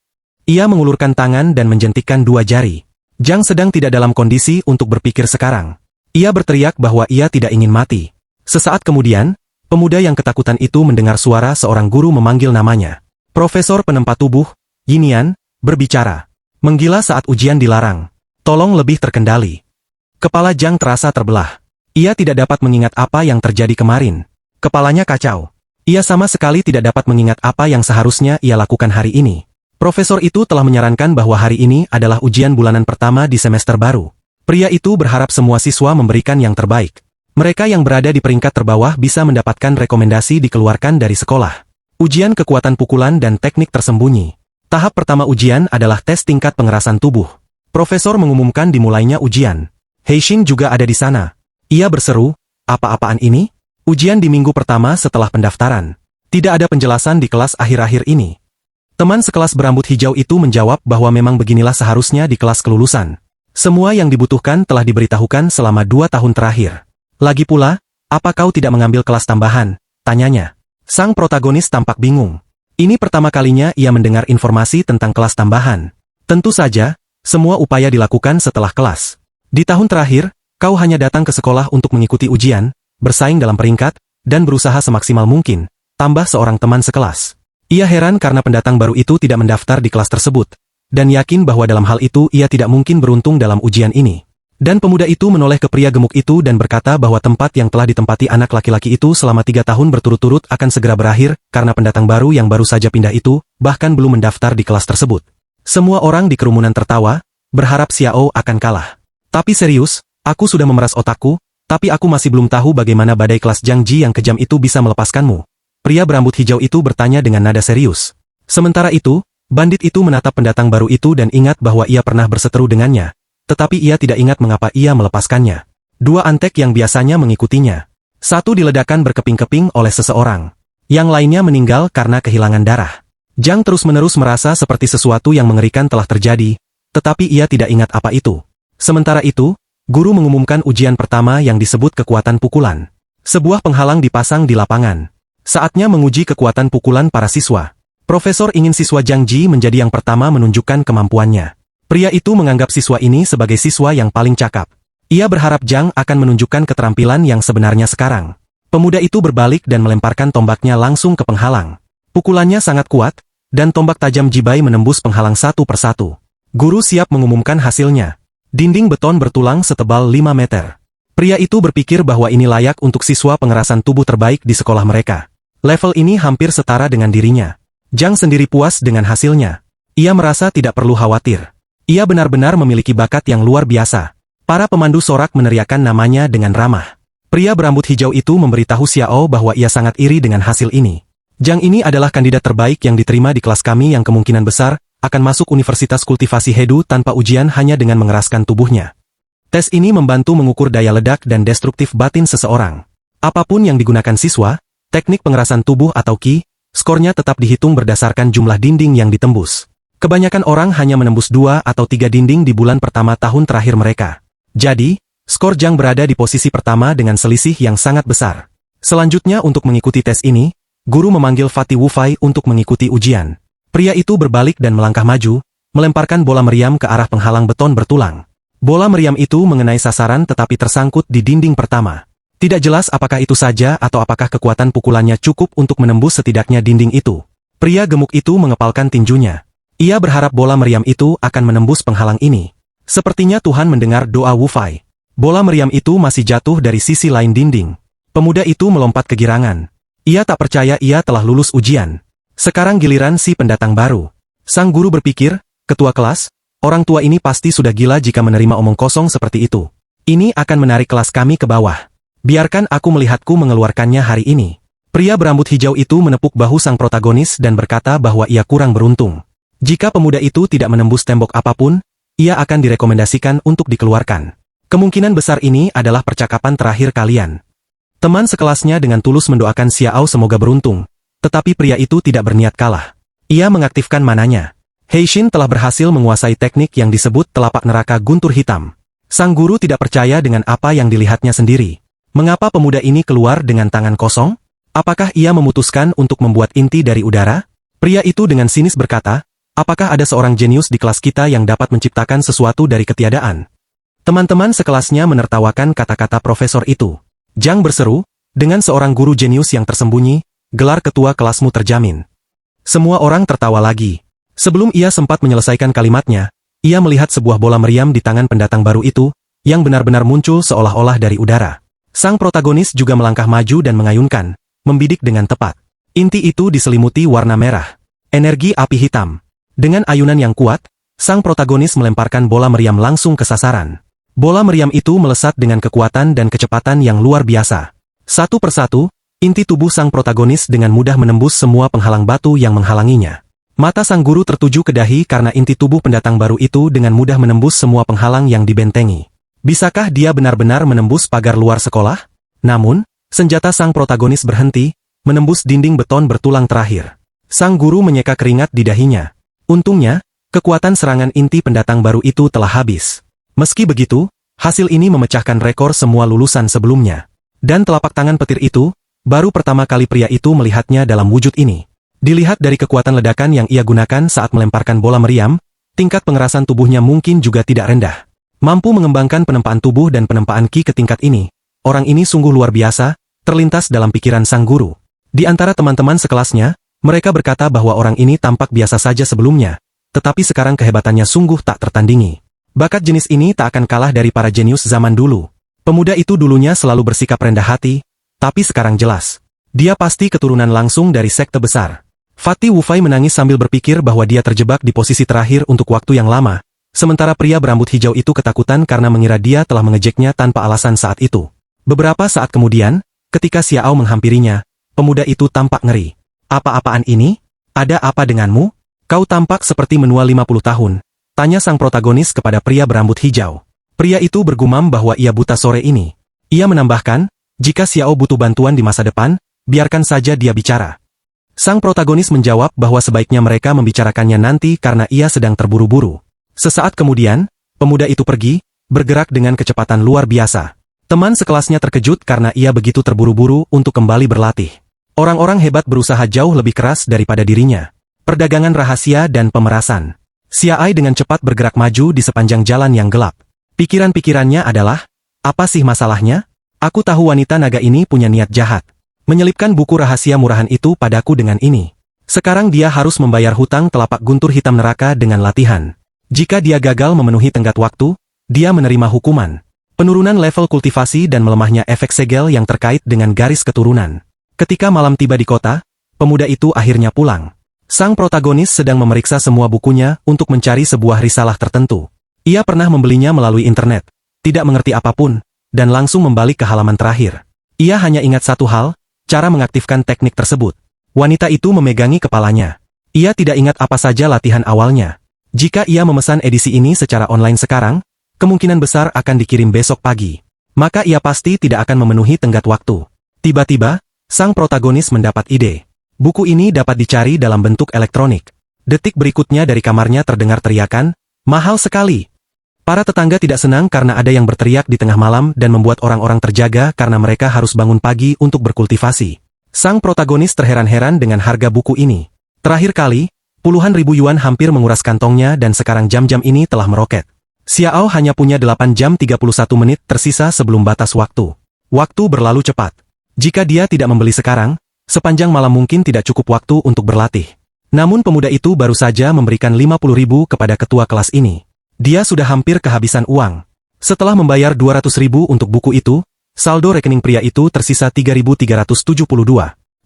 Ia mengulurkan tangan dan menjentikkan dua jari. Zhang sedang tidak dalam kondisi untuk berpikir sekarang. Ia berteriak bahwa ia tidak ingin mati. Sesaat kemudian, pemuda yang ketakutan itu mendengar suara seorang guru memanggil namanya. Profesor penempat tubuh, Yinian, berbicara. Menggila saat ujian dilarang. Tolong lebih terkendali. Kepala Zhang terasa terbelah. Ia tidak dapat mengingat apa yang terjadi kemarin. Kepalanya kacau. Ia sama sekali tidak dapat mengingat apa yang seharusnya ia lakukan hari ini. Profesor itu telah menyarankan bahwa hari ini adalah ujian bulanan pertama di semester baru. Pria itu berharap semua siswa memberikan yang terbaik. Mereka yang berada di peringkat terbawah bisa mendapatkan rekomendasi dikeluarkan dari sekolah. Ujian kekuatan pukulan dan teknik tersembunyi. Tahap pertama ujian adalah tes tingkat pengerasan tubuh. Profesor mengumumkan dimulainya ujian. Heixin juga ada di sana. Ia berseru, apa-apaan ini? Ujian di minggu pertama setelah pendaftaran. Tidak ada penjelasan di kelas akhir-akhir ini. Teman sekelas berambut hijau itu menjawab bahwa memang beginilah seharusnya di kelas kelulusan. Semua yang dibutuhkan telah diberitahukan selama 2 tahun terakhir. Lagi pula, apa kau tidak mengambil kelas tambahan? Tanyanya. Sang protagonis tampak bingung. Ini pertama kalinya ia mendengar informasi tentang kelas tambahan. Tentu saja, semua upaya dilakukan setelah kelas. Di tahun terakhir, kau hanya datang ke sekolah untuk mengikuti ujian, bersaing dalam peringkat, dan berusaha semaksimal mungkin, tambah seorang teman sekelas. Ia heran karena pendatang baru itu tidak mendaftar di kelas tersebut, dan yakin bahwa dalam hal itu ia tidak mungkin beruntung dalam ujian ini. Dan pemuda itu menoleh ke pria gemuk itu dan berkata bahwa tempat yang telah ditempati anak laki-laki itu selama 3 tahun berturut-turut akan segera berakhir, karena pendatang baru yang baru saja pindah itu, bahkan belum mendaftar di kelas tersebut. Semua orang di kerumunan tertawa, berharap Xiao akan kalah. Tapi serius, aku sudah memeras otakku, tapi aku masih belum tahu bagaimana badai kelas Jiangji yang kejam itu bisa melepaskanmu. Pria berambut hijau itu bertanya dengan nada serius. Sementara itu, bandit itu menatap pendatang baru itu dan ingat bahwa ia pernah berseteru dengannya. Tetapi ia tidak ingat mengapa ia melepaskannya. 2 antek yang biasanya mengikutinya. 1 diledakkan berkeping-keping oleh seseorang. Yang lainnya meninggal karena kehilangan darah. Zhang terus-menerus merasa seperti sesuatu yang mengerikan telah terjadi, tetapi ia tidak ingat apa itu. Sementara itu, guru mengumumkan ujian pertama yang disebut kekuatan pukulan. Sebuah penghalang dipasang di lapangan. Saatnya menguji kekuatan pukulan para siswa. Profesor ingin siswa Jiangji menjadi yang pertama menunjukkan kemampuannya. Pria itu menganggap siswa ini sebagai siswa yang paling cakap. Ia berharap Zhang akan menunjukkan keterampilan yang sebenarnya sekarang. Pemuda itu berbalik dan melemparkan tombaknya langsung ke penghalang. Pukulannya sangat kuat, dan tombak tajam Jibai menembus penghalang satu persatu. Guru siap mengumumkan hasilnya. Dinding beton bertulang setebal 5 meter. Pria itu berpikir bahwa ini layak untuk siswa pengerasan tubuh terbaik di sekolah mereka. Level ini hampir setara dengan dirinya. Zhang sendiri puas dengan hasilnya. Ia merasa tidak perlu khawatir. Ia benar-benar memiliki bakat yang luar biasa. Para pemandu sorak meneriakkan namanya dengan ramah. Pria berambut hijau itu memberitahu Xiao bahwa ia sangat iri dengan hasil ini. Zhang ini adalah kandidat terbaik yang diterima di kelas kami yang kemungkinan besar akan masuk Universitas Kultivasi Hedu tanpa ujian hanya dengan mengeraskan tubuhnya. Tes ini membantu mengukur daya ledak dan destruktif batin seseorang. Apapun yang digunakan siswa, teknik pengerasan tubuh atau Qi, skornya tetap dihitung berdasarkan jumlah dinding yang ditembus. Kebanyakan orang hanya menembus 2 atau 3 dinding di bulan pertama tahun terakhir mereka. Jadi, skor Zhang berada di posisi pertama dengan selisih yang sangat besar. Selanjutnya untuk mengikuti tes ini, guru memanggil Fatih Wufai untuk mengikuti ujian. Pria itu berbalik dan melangkah maju, melemparkan bola meriam ke arah penghalang beton bertulang. Bola meriam itu mengenai sasaran tetapi tersangkut di dinding pertama. Tidak jelas apakah itu saja atau apakah kekuatan pukulannya cukup untuk menembus setidaknya dinding itu. Pria gemuk itu mengepalkan tinjunya. Ia berharap bola meriam itu akan menembus penghalang ini. Sepertinya Tuhan mendengar doa Wufai. Bola meriam itu masih jatuh dari sisi lain dinding. Pemuda itu melompat kegirangan. Ia tak percaya ia telah lulus ujian. Sekarang giliran si pendatang baru. Sang guru berpikir, ketua kelas, orang tua ini pasti sudah gila jika menerima omong kosong seperti itu. Ini akan menarik kelas kami ke bawah. Biarkan aku melihatku mengeluarkannya hari ini. Pria berambut hijau itu menepuk bahu sang protagonis dan berkata bahwa ia kurang beruntung. Jika pemuda itu tidak menembus tembok apapun, ia akan direkomendasikan untuk dikeluarkan. Kemungkinan besar ini adalah percakapan terakhir kalian. Teman sekelasnya dengan tulus mendoakan Xiao semoga beruntung, tetapi pria itu tidak berniat kalah. Ia mengaktifkan mananya. Heishin telah berhasil menguasai teknik yang disebut telapak neraka guntur hitam. Sang guru tidak percaya dengan apa yang dilihatnya sendiri. Mengapa pemuda ini keluar dengan tangan kosong? Apakah ia memutuskan untuk membuat inti dari udara? Pria itu dengan sinis berkata, apakah ada seorang jenius di kelas kita yang dapat menciptakan sesuatu dari ketiadaan? Teman-teman sekelasnya menertawakan kata-kata profesor itu. Zhang berseru, dengan seorang guru jenius yang tersembunyi, gelar ketua kelasmu terjamin. Semua orang tertawa lagi. Sebelum ia sempat menyelesaikan kalimatnya, ia melihat sebuah bola meriam di tangan pendatang baru itu, yang benar-benar muncul seolah-olah dari udara. Sang protagonis juga melangkah maju dan mengayunkan, membidik dengan tepat. Inti itu diselimuti warna merah. Energi api hitam. Dengan ayunan yang kuat, sang protagonis melemparkan bola meriam langsung ke sasaran. Bola meriam itu melesat dengan kekuatan dan kecepatan yang luar biasa. Satu persatu, inti tubuh sang protagonis dengan mudah menembus semua penghalang batu yang menghalanginya. Mata sang guru tertuju ke dahi karena inti tubuh pendatang baru itu dengan mudah menembus semua penghalang yang dibentengi. Bisakah dia benar-benar menembus pagar luar sekolah? Namun, senjata sang protagonis berhenti, menembus dinding beton bertulang terakhir. Sang guru menyeka keringat di dahinya. Untungnya, kekuatan serangan inti pendatang baru itu telah habis. Meski begitu, hasil ini memecahkan rekor semua lulusan sebelumnya. Dan telapak tangan petir itu, baru pertama kali pria itu melihatnya dalam wujud ini. Dilihat dari kekuatan ledakan yang ia gunakan saat melemparkan bola meriam, tingkat pengerasan tubuhnya mungkin juga tidak rendah. Mampu mengembangkan penempaan tubuh dan penempaan Qi ke tingkat ini, orang ini sungguh luar biasa, terlintas dalam pikiran sang guru. Di antara teman-teman sekelasnya, mereka berkata bahwa orang ini tampak biasa saja sebelumnya, tetapi sekarang kehebatannya sungguh tak tertandingi. Bakat jenis ini tak akan kalah dari para jenius zaman dulu. Pemuda itu dulunya selalu bersikap rendah hati, tapi sekarang jelas. Dia pasti keturunan langsung dari sekte besar. Fatih Wufai menangis sambil berpikir bahwa dia terjebak di posisi terakhir untuk waktu yang lama, sementara pria berambut hijau itu ketakutan karena mengira dia telah mengejeknya tanpa alasan saat itu. Beberapa saat kemudian, ketika Xiao menghampirinya, pemuda itu tampak ngeri. Apa-apaan ini? Ada apa denganmu? Kau tampak seperti menua 50 tahun, tanya sang protagonis kepada pria berambut hijau. Pria itu bergumam bahwa ia buta sore ini. Ia menambahkan, jika Xiao butuh bantuan di masa depan, biarkan saja dia bicara. Sang protagonis menjawab bahwa sebaiknya mereka membicarakannya nanti karena ia sedang terburu-buru. Sesaat kemudian, pemuda itu pergi, bergerak dengan kecepatan luar biasa. Teman sekelasnya terkejut karena ia begitu terburu-buru untuk kembali berlatih. Orang-orang hebat berusaha jauh lebih keras daripada dirinya. Perdagangan rahasia dan pemerasan. Xiaai dengan cepat bergerak maju di sepanjang jalan yang gelap. Pikiran-pikirannya adalah, apa sih masalahnya? Aku tahu wanita naga ini punya niat jahat. Menyelipkan buku rahasia murahan itu padaku dengan ini. Sekarang dia harus membayar hutang telapak guntur hitam neraka dengan latihan. Jika dia gagal memenuhi tenggat waktu, dia menerima hukuman. Penurunan level kultivasi dan melemahnya efek segel yang terkait dengan garis keturunan. Ketika malam tiba di kota, pemuda itu akhirnya pulang. Sang protagonis sedang memeriksa semua bukunya untuk mencari sebuah risalah tertentu. Ia pernah membelinya melalui internet, tidak mengerti apapun, dan langsung membalik ke halaman terakhir. Ia hanya ingat satu hal, cara mengaktifkan teknik tersebut. Wanita itu memegangi kepalanya. Ia tidak ingat apa saja latihan awalnya. Jika ia memesan edisi ini secara online sekarang, kemungkinan besar akan dikirim besok pagi. Maka ia pasti tidak akan memenuhi tenggat waktu. Tiba-tiba, sang protagonis mendapat ide. Buku ini dapat dicari dalam bentuk elektronik. Detik berikutnya dari kamarnya terdengar teriakan, mahal sekali. Para tetangga tidak senang karena ada yang berteriak di tengah malam dan membuat orang-orang terjaga karena mereka harus bangun pagi untuk berkultivasi. Sang protagonis terheran-heran dengan harga buku ini. Terakhir kali, puluhan ribu yuan hampir menguras kantongnya dan sekarang jam-jam ini telah meroket. Xiao hanya punya 8 jam 31 menit tersisa sebelum batas waktu. Waktu berlalu cepat. Jika dia tidak membeli sekarang, sepanjang malam mungkin tidak cukup waktu untuk berlatih. Namun pemuda itu baru saja memberikan 50.000 kepada ketua kelas ini. Dia sudah hampir kehabisan uang. Setelah membayar 200.000 untuk buku itu, saldo rekening pria itu tersisa 3.372.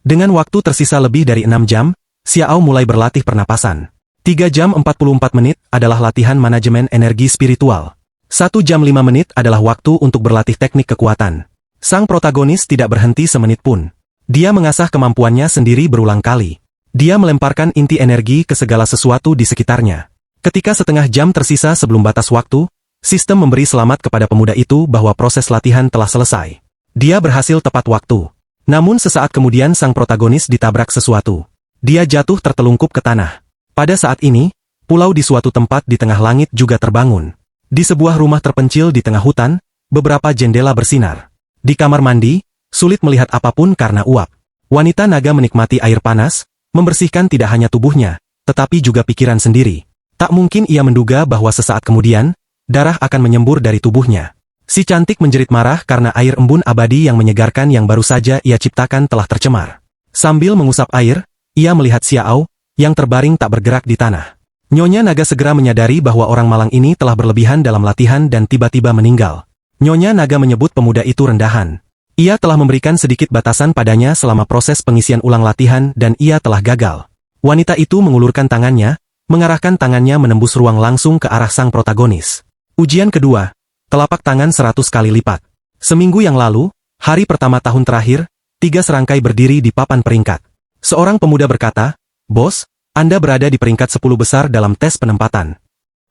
Dengan waktu tersisa lebih dari 6 jam, Xiao mulai berlatih pernapasan. 3 jam 44 menit adalah latihan manajemen energi spiritual. 1 jam 5 menit adalah waktu untuk berlatih teknik kekuatan. Sang protagonis tidak berhenti semenit pun. Dia mengasah kemampuannya sendiri berulang kali. Dia melemparkan inti energi ke segala sesuatu di sekitarnya. Ketika setengah jam tersisa sebelum batas waktu, sistem memberi selamat kepada pemuda itu bahwa proses latihan telah selesai. Dia berhasil tepat waktu. Namun sesaat kemudian sang protagonis ditabrak sesuatu. Dia jatuh tertelungkup ke tanah. Pada saat ini, pulau di suatu tempat di tengah langit juga terbangun. Di sebuah rumah terpencil di tengah hutan, beberapa jendela bersinar. Di kamar mandi, sulit melihat apapun karena uap. Wanita naga menikmati air panas, membersihkan tidak hanya tubuhnya, tetapi juga pikiran sendiri. Tak mungkin ia menduga bahwa sesaat kemudian, darah akan menyembur dari tubuhnya. Si cantik menjerit marah karena air embun abadi yang menyegarkan yang baru saja ia ciptakan telah tercemar. Sambil mengusap air, ia melihat Xiao, yang terbaring tak bergerak di tanah. Nyonya naga segera menyadari bahwa orang malang ini telah berlebihan dalam latihan dan tiba-tiba meninggal. Nyonya naga menyebut pemuda itu rendahan. Ia telah memberikan sedikit batasan padanya selama proses pengisian ulang latihan dan ia telah gagal. Wanita itu mengulurkan tangannya, mengarahkan tangannya menembus ruang langsung ke arah sang protagonis. Ujian kedua, telapak tangan 100 kali lipat. Seminggu yang lalu, hari pertama tahun terakhir, 3 serangkai berdiri di papan peringkat. Seorang pemuda berkata, "Bos, Anda berada di peringkat 10 besar dalam tes penempatan.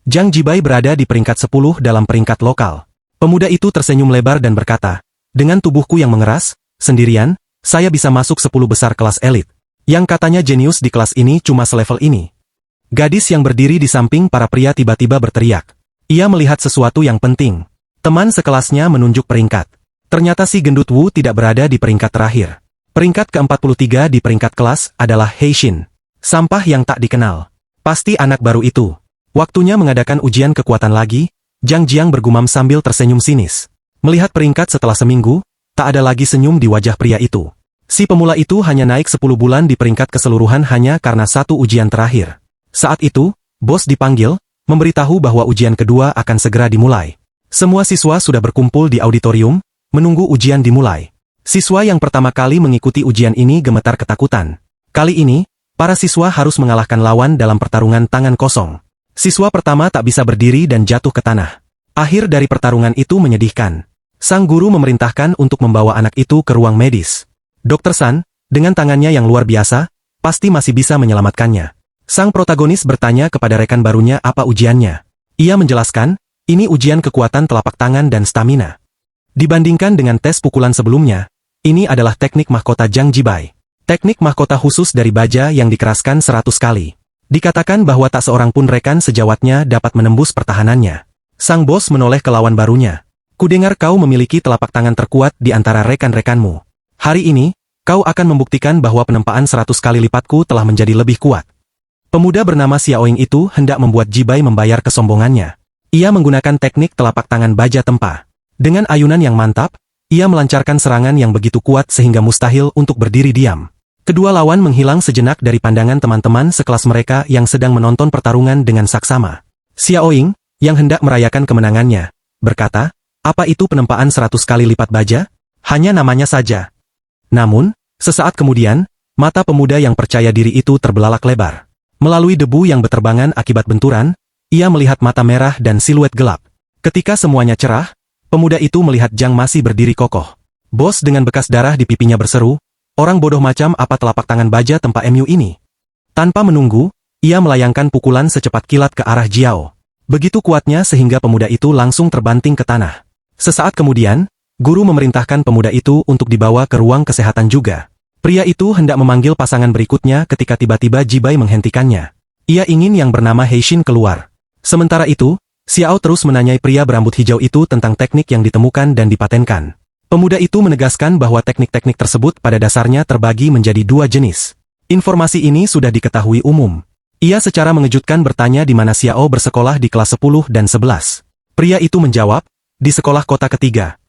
Zhang Jibai berada di peringkat 10 dalam peringkat lokal." Pemuda itu tersenyum lebar dan berkata, "Dengan tubuhku yang mengeras, sendirian, saya bisa masuk 10 besar kelas elit. Yang katanya jenius di kelas ini cuma selevel ini." Gadis yang berdiri di samping para pria tiba-tiba berteriak. Ia melihat sesuatu yang penting. Teman sekelasnya menunjuk peringkat. Ternyata si gendut Wu tidak berada di peringkat terakhir. Peringkat ke-43 di peringkat kelas adalah Heishin. Sampah yang tak dikenal. Pasti anak baru itu. Waktunya mengadakan ujian kekuatan lagi. Zhang Jiang bergumam sambil tersenyum sinis. Melihat peringkat setelah seminggu, tak ada lagi senyum di wajah pria itu. Si pemula itu hanya naik 10 bulan di peringkat keseluruhan hanya karena satu ujian terakhir. Saat itu, bos dipanggil, memberitahu bahwa ujian kedua akan segera dimulai. Semua siswa sudah berkumpul di auditorium, menunggu ujian dimulai. Siswa yang pertama kali mengikuti ujian ini gemetar ketakutan. Kali ini, para siswa harus mengalahkan lawan dalam pertarungan tangan kosong. Siswa pertama tak bisa berdiri dan jatuh ke tanah. Akhir dari pertarungan itu menyedihkan. Sang guru memerintahkan untuk membawa anak itu ke ruang medis. Dr. San, dengan tangannya yang luar biasa, pasti masih bisa menyelamatkannya. Sang protagonis bertanya kepada rekan barunya apa ujiannya. Ia menjelaskan, ini ujian kekuatan telapak tangan dan stamina. Dibandingkan dengan tes pukulan sebelumnya, ini adalah teknik mahkota Jang Jibai. Teknik mahkota khusus dari baja yang dikeraskan 100 kali. Dikatakan bahwa tak seorang pun rekan sejawatnya dapat menembus pertahanannya. Sang bos menoleh ke lawan barunya. Kudengar kau memiliki telapak tangan terkuat di antara rekan-rekanmu. Hari ini, kau akan membuktikan bahwa penempaan 100 kali lipatku telah menjadi lebih kuat. Pemuda bernama Xiaoying itu hendak membuat Jibai membayar kesombongannya. Ia menggunakan teknik telapak tangan baja tempa. Dengan ayunan yang mantap, ia melancarkan serangan yang begitu kuat sehingga mustahil untuk berdiri diam. Kedua lawan menghilang sejenak dari pandangan teman-teman sekelas mereka yang sedang menonton pertarungan dengan saksama. Xiaoying, yang hendak merayakan kemenangannya, berkata, apa itu penempaan 100 kali lipat baja? Hanya namanya saja. Namun, sesaat kemudian, mata pemuda yang percaya diri itu terbelalak lebar. Melalui debu yang beterbangan akibat benturan, ia melihat mata merah dan siluet gelap. Ketika semuanya cerah, pemuda itu melihat Jang masih berdiri kokoh. Bos dengan bekas darah di pipinya berseru, orang bodoh macam apa telapak tangan baja tempa MU ini? Tanpa menunggu, ia melayangkan pukulan secepat kilat ke arah Jiao. Begitu kuatnya sehingga pemuda itu langsung terbanting ke tanah. Sesaat kemudian, guru memerintahkan pemuda itu untuk dibawa ke ruang kesehatan juga. Pria itu hendak memanggil pasangan berikutnya ketika tiba-tiba Jibai menghentikannya. Ia ingin yang bernama Heishin keluar. Sementara itu, Xiao terus menanyai pria berambut hijau itu tentang teknik yang ditemukan dan dipatenkan. Pemuda itu menegaskan bahwa teknik-teknik tersebut pada dasarnya terbagi menjadi dua jenis. Informasi ini sudah diketahui umum. Ia secara mengejutkan bertanya di mana Xiao bersekolah di kelas 10 dan 11. Pria itu menjawab, di sekolah kota ketiga.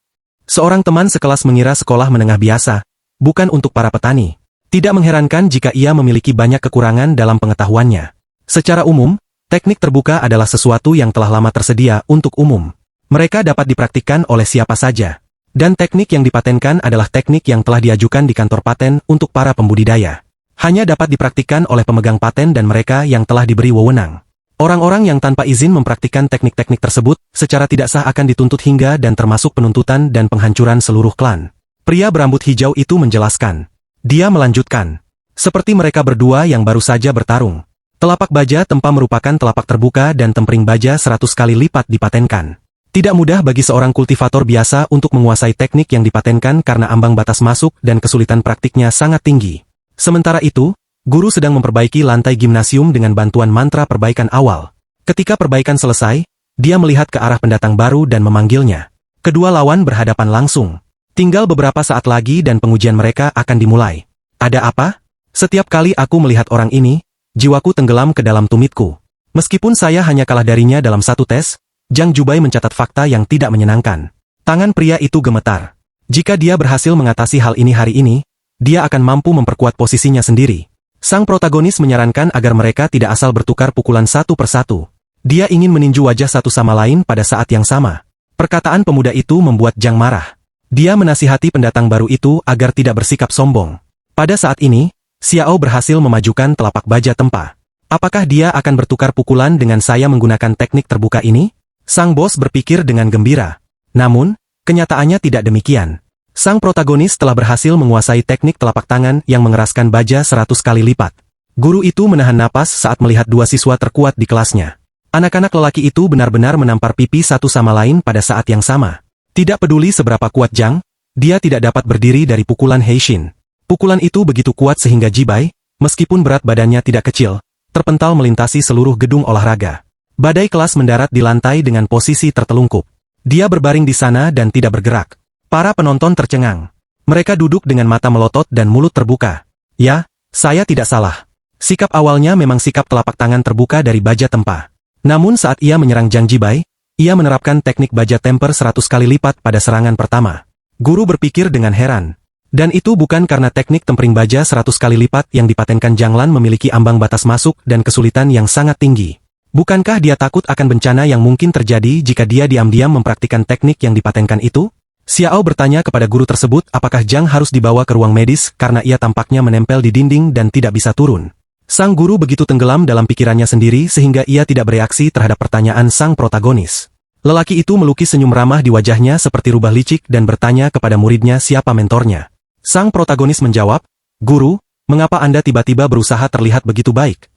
Seorang teman sekelas mengira sekolah menengah biasa, bukan untuk para petani. Tidak mengherankan jika ia memiliki banyak kekurangan dalam pengetahuannya. Secara umum, teknik terbuka adalah sesuatu yang telah lama tersedia untuk umum. Mereka dapat dipraktikkan oleh siapa saja. Dan teknik yang dipatenkan adalah teknik yang telah diajukan di kantor paten untuk para pembudidaya. Hanya dapat dipraktikkan oleh pemegang paten dan mereka yang telah diberi wewenang. Orang-orang yang tanpa izin mempraktikkan teknik-teknik tersebut, secara tidak sah akan dituntut hingga dan termasuk penuntutan dan penghancuran seluruh klan. Pria berambut hijau itu menjelaskan. Dia melanjutkan. Seperti mereka berdua yang baru saja bertarung. Telapak baja tempa merupakan telapak terbuka dan tempering baja 100 kali lipat dipatenkan. Tidak mudah bagi seorang kultivator biasa untuk menguasai teknik yang dipatenkan karena ambang batas masuk dan kesulitan praktiknya sangat tinggi. Sementara itu, guru sedang memperbaiki lantai gimnasium dengan bantuan mantra perbaikan awal. Ketika perbaikan selesai, dia melihat ke arah pendatang baru dan memanggilnya. Kedua lawan berhadapan langsung. Tinggal beberapa saat lagi dan pengujian mereka akan dimulai. Ada apa? Setiap kali aku melihat orang ini, jiwaku tenggelam ke dalam tumitku. Meskipun saya hanya kalah darinya dalam satu tes, Jang Jibai mencatat fakta yang tidak menyenangkan. Tangan pria itu gemetar. Jika dia berhasil mengatasi hal ini hari ini, dia akan mampu memperkuat posisinya sendiri. Sang protagonis menyarankan agar mereka tidak asal bertukar pukulan satu persatu. Dia ingin meninju wajah satu sama lain pada saat yang sama. Perkataan pemuda itu membuat Jang marah. Dia menasihati pendatang baru itu agar tidak bersikap sombong. Pada saat ini, Xiao berhasil memajukan telapak baja tempa. Apakah dia akan bertukar pukulan dengan saya menggunakan teknik terbuka ini? Sang bos berpikir dengan gembira. Namun, kenyataannya tidak demikian. Sang protagonis telah berhasil menguasai teknik telapak tangan yang mengeraskan baja 100 kali lipat. Guru itu menahan napas saat melihat dua siswa terkuat di kelasnya. Anak-anak lelaki itu benar-benar menampar pipi satu sama lain pada saat yang sama. Tidak peduli seberapa kuat Jang, dia tidak dapat berdiri dari pukulan Heishin. Pukulan itu begitu kuat sehingga Jibai, meskipun berat badannya tidak kecil, terpental melintasi seluruh gedung olahraga. Badai kelas mendarat di lantai dengan posisi tertelungkup. Dia berbaring di sana dan tidak bergerak. Para penonton tercengang. Mereka duduk dengan mata melotot dan mulut terbuka. Ya, saya tidak salah. Sikap awalnya memang sikap telapak tangan terbuka dari baja tempa. Namun saat ia menyerang Jang Jibai, ia menerapkan teknik baja temper 100 kali lipat pada serangan pertama. Guru berpikir dengan heran. Dan itu bukan karena teknik tempering baja 100 kali lipat yang dipatenkan Jang Lan memiliki ambang batas masuk dan kesulitan yang sangat tinggi. Bukankah dia takut akan bencana yang mungkin terjadi jika dia diam-diam mempraktikkan teknik yang dipatenkan itu? Xiao bertanya kepada guru tersebut apakah Zhang harus dibawa ke ruang medis karena ia tampaknya menempel di dinding dan tidak bisa turun. Sang guru begitu tenggelam dalam pikirannya sendiri sehingga ia tidak bereaksi terhadap pertanyaan sang protagonis. Lelaki itu melukis senyum ramah di wajahnya seperti rubah licik dan bertanya kepada muridnya siapa mentornya. Sang protagonis menjawab, "Guru, mengapa Anda tiba-tiba berusaha terlihat begitu baik?"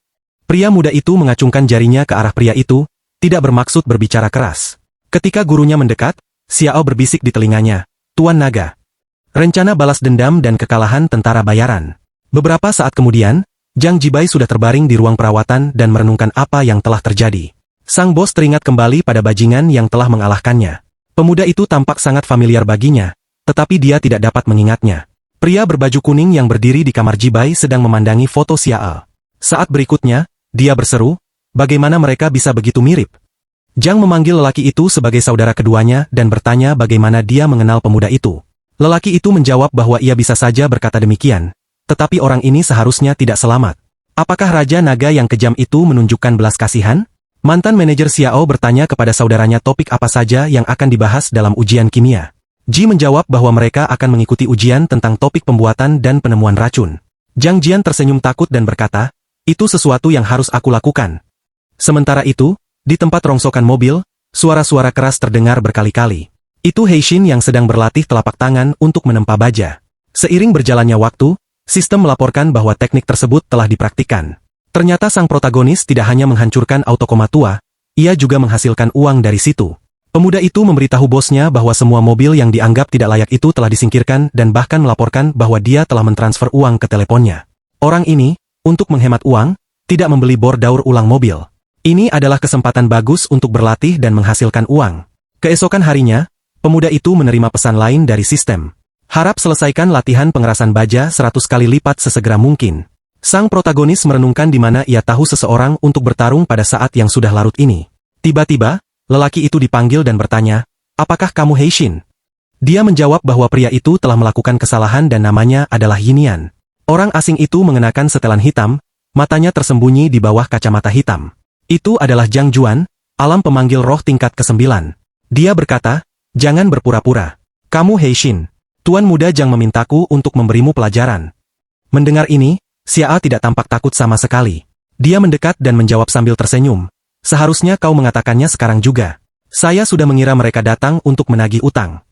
Pria muda itu mengacungkan jarinya ke arah pria itu, tidak bermaksud berbicara keras. Ketika gurunya mendekat, Xiao berbisik di telinganya, "Tuan Naga. Rencana balas dendam dan kekalahan tentara bayaran." Beberapa saat kemudian, Zhang Jibai sudah terbaring di ruang perawatan dan merenungkan apa yang telah terjadi. Sang bos teringat kembali pada bajingan yang telah mengalahkannya. Pemuda itu tampak sangat familiar baginya, tetapi dia tidak dapat mengingatnya. Pria berbaju kuning yang berdiri di kamar Jibai sedang memandangi foto Xiao. Saat berikutnya, dia berseru, "Bagaimana mereka bisa begitu mirip?" Zhang memanggil lelaki itu sebagai saudara keduanya dan bertanya bagaimana dia mengenal pemuda itu. Lelaki itu menjawab bahwa ia bisa saja berkata demikian, tetapi orang ini seharusnya tidak selamat. Apakah Raja Naga yang kejam itu menunjukkan belas kasihan? Mantan manajer Xiao bertanya kepada saudaranya topik apa saja yang akan dibahas dalam ujian kimia. Ji menjawab bahwa mereka akan mengikuti ujian tentang topik pembuatan dan penemuan racun. Zhang Jian tersenyum takut dan berkata, "Itu sesuatu yang harus aku lakukan." Sementara itu, di tempat rongsokan mobil, suara-suara keras terdengar berkali-kali. Itu Heishin yang sedang berlatih telapak tangan untuk menempa baja. Seiring berjalannya waktu, sistem melaporkan bahwa teknik tersebut telah dipraktikkan. Ternyata sang protagonis tidak hanya menghancurkan autokoma tua, ia juga menghasilkan uang dari situ. Pemuda itu memberitahu bosnya bahwa semua mobil yang dianggap tidak layak itu telah disingkirkan dan bahkan melaporkan bahwa dia telah mentransfer uang ke teleponnya. Orang ini, untuk menghemat uang, tidak membeli bor daur ulang mobil. Ini adalah kesempatan bagus untuk berlatih dan menghasilkan uang. Keesokan harinya, pemuda itu menerima pesan lain dari sistem. Harap selesaikan latihan pengerasan baja 100 kali lipat sesegera mungkin. Sang protagonis merenungkan di mana ia tahu seseorang untuk bertarung pada saat yang sudah larut ini. Tiba-tiba, lelaki itu dipanggil dan bertanya, "Apakah kamu Heishin?" Dia menjawab bahwa pria itu telah melakukan kesalahan dan namanya adalah Yinian. Orang asing itu mengenakan setelan hitam, matanya tersembunyi di bawah kacamata hitam. Itu adalah Zhang Juan, alam pemanggil roh tingkat ke-9. Dia berkata, "Jangan berpura-pura. Kamu Heishin. Tuan muda Zhang memintaku untuk memberimu pelajaran." Mendengar ini, Xiao tidak tampak takut sama sekali. Dia mendekat dan menjawab sambil tersenyum, "Seharusnya kau mengatakannya sekarang juga. Saya sudah mengira mereka datang untuk menagih utang."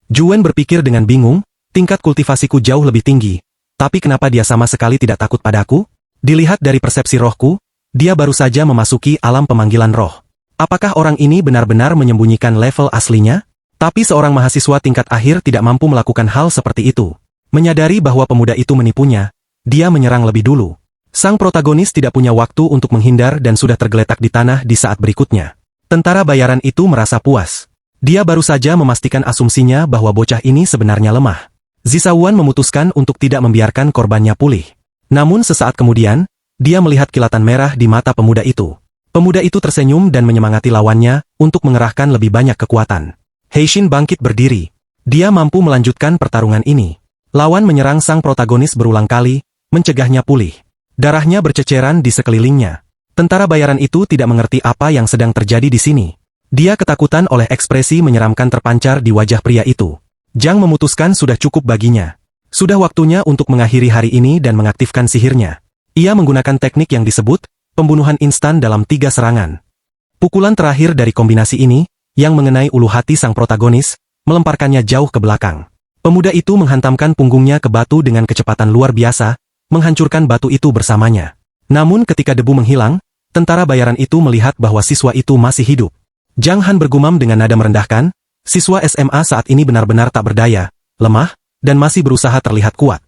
Juan berpikir dengan bingung, tingkat kultivasiku jauh lebih tinggi. Tapi kenapa dia sama sekali tidak takut padaku? Dilihat dari persepsi rohku, dia baru saja memasuki alam pemanggilan roh. Apakah orang ini benar-benar menyembunyikan level aslinya? Tapi seorang mahasiswa tingkat akhir tidak mampu melakukan hal seperti itu. Menyadari bahwa pemuda itu menipunya, dia menyerang lebih dulu. Sang protagonis tidak punya waktu untuk menghindar dan sudah tergeletak di tanah di saat berikutnya. Tentara bayaran itu merasa puas. Dia baru saja memastikan asumsinya bahwa bocah ini sebenarnya lemah. Zisawuan memutuskan untuk tidak membiarkan korbannya pulih. Namun sesaat kemudian, dia melihat kilatan merah di mata pemuda itu. Pemuda itu tersenyum dan menyemangati lawannya untuk mengerahkan lebih banyak kekuatan. Heishin bangkit berdiri. Dia mampu melanjutkan pertarungan ini. Lawan menyerang sang protagonis berulang kali, mencegahnya pulih. Darahnya berceceran di sekelilingnya. Tentara bayaran itu tidak mengerti apa yang sedang terjadi di sini. Dia ketakutan oleh ekspresi menyeramkan terpancar di wajah pria itu. Zhang memutuskan sudah cukup baginya. Sudah waktunya untuk mengakhiri hari ini dan mengaktifkan sihirnya. Ia menggunakan teknik yang disebut pembunuhan instan dalam 3 serangan. Pukulan terakhir dari kombinasi ini, yang mengenai ulu hati sang protagonis, melemparkannya jauh ke belakang. Pemuda itu menghantamkan punggungnya ke batu dengan kecepatan luar biasa, menghancurkan batu itu bersamanya. Namun ketika debu menghilang, tentara bayaran itu melihat bahwa siswa itu masih hidup. Zhang Han bergumam dengan nada merendahkan, siswa SMA saat ini benar-benar tak berdaya, lemah, dan masih berusaha terlihat kuat.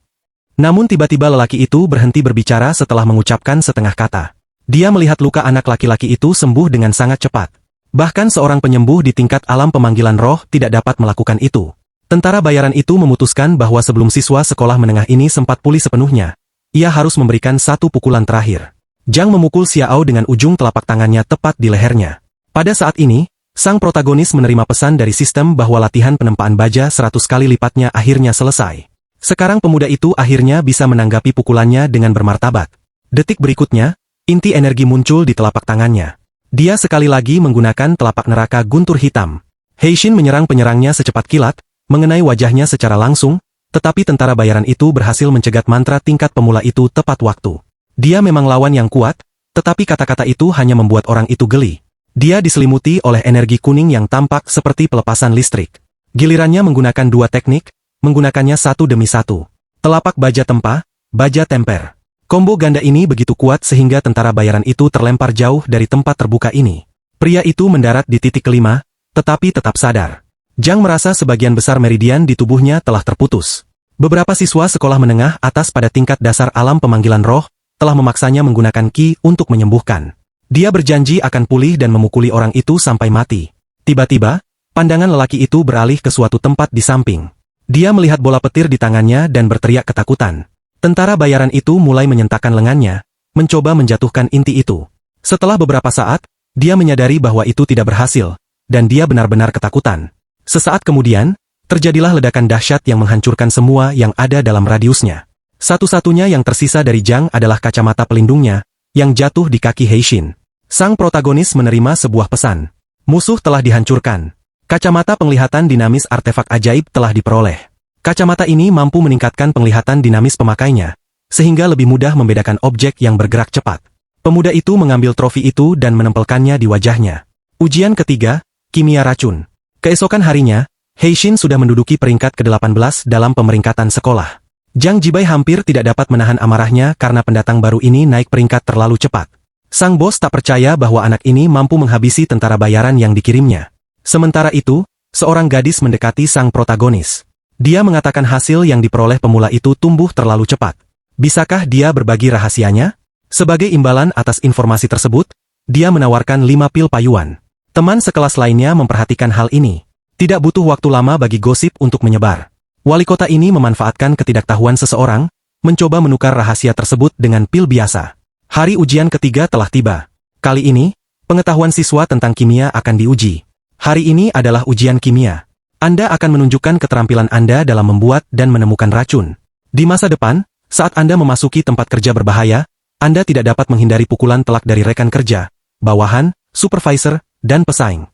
Namun tiba-tiba lelaki itu berhenti berbicara setelah mengucapkan setengah kata. Dia melihat luka anak laki-laki itu sembuh dengan sangat cepat. Bahkan seorang penyembuh di tingkat alam pemanggilan roh tidak dapat melakukan itu. Tentara bayaran itu memutuskan bahwa sebelum siswa sekolah menengah ini sempat pulih sepenuhnya, ia harus memberikan satu pukulan terakhir. Zhang memukul Xiao dengan ujung telapak tangannya tepat di lehernya. Pada saat ini, sang protagonis menerima pesan dari sistem bahwa latihan penempaan baja 100 kali lipatnya akhirnya selesai. Sekarang pemuda itu akhirnya bisa menanggapi pukulannya dengan bermartabat. Detik berikutnya, inti energi muncul di telapak tangannya. Dia sekali lagi menggunakan telapak neraka guntur hitam. Heishin menyerang penyerangnya secepat kilat, mengenai wajahnya secara langsung, tetapi tentara bayaran itu berhasil mencegat mantra tingkat pemula itu tepat waktu. Dia memang lawan yang kuat, tetapi kata-kata itu hanya membuat orang itu geli. Dia diselimuti oleh energi kuning yang tampak seperti pelepasan listrik. Gilirannya menggunakan dua teknik, menggunakannya satu demi satu. Telapak baja tempa, baja temper. Combo ganda ini begitu kuat sehingga tentara bayaran itu terlempar jauh dari tempat terbuka ini. Pria itu mendarat di titik kelima, tetapi tetap sadar. Zhang merasa sebagian besar meridian di tubuhnya telah terputus. Beberapa siswa sekolah menengah atas pada tingkat dasar alam pemanggilan roh, telah memaksanya menggunakan ki untuk menyembuhkan. Dia berjanji akan pulih dan memukuli orang itu sampai mati. Tiba-tiba, pandangan lelaki itu beralih ke suatu tempat di samping. Dia melihat bola petir di tangannya dan berteriak ketakutan. Tentara bayaran itu mulai menyentakkan lengannya, mencoba menjatuhkan inti itu. Setelah beberapa saat, dia menyadari bahwa itu tidak berhasil, dan dia benar-benar ketakutan. Sesaat kemudian, terjadilah ledakan dahsyat yang menghancurkan semua yang ada dalam radiusnya. Satu-satunya yang tersisa dari Zhang adalah kacamata pelindungnya, yang jatuh di kaki Heishin. Sang protagonis menerima sebuah pesan. Musuh telah dihancurkan. Kacamata penglihatan dinamis artefak ajaib telah diperoleh. Kacamata ini mampu meningkatkan penglihatan dinamis pemakainya, sehingga lebih mudah membedakan objek yang bergerak cepat. Pemuda itu mengambil trofi itu dan menempelkannya di wajahnya. Ujian ketiga, kimia racun. Keesokan harinya, Heishin sudah menduduki peringkat ke-18 dalam pemeringkatan sekolah. Zhang Jibai hampir tidak dapat menahan amarahnya karena pendatang baru ini naik peringkat terlalu cepat. Sang bos tak percaya bahwa anak ini mampu menghabisi tentara bayaran yang dikirimnya. Sementara itu, seorang gadis mendekati sang protagonis. Dia mengatakan hasil yang diperoleh pemula itu tumbuh terlalu cepat. Bisakah dia berbagi rahasianya? Sebagai imbalan atas informasi tersebut, dia menawarkan 5 pil payuan. Teman sekelas lainnya memperhatikan hal ini. Tidak butuh waktu lama bagi gosip untuk menyebar. Wali kota ini memanfaatkan ketidaktahuan seseorang, mencoba menukar rahasia tersebut dengan pil biasa. Hari ujian ketiga telah tiba. Kali ini, pengetahuan siswa tentang kimia akan diuji. Hari ini adalah ujian kimia. Anda akan menunjukkan keterampilan Anda dalam membuat dan menemukan racun. Di masa depan, saat Anda memasuki tempat kerja berbahaya, Anda tidak dapat menghindari pukulan telak dari rekan kerja, bawahan, supervisor, dan pesaing.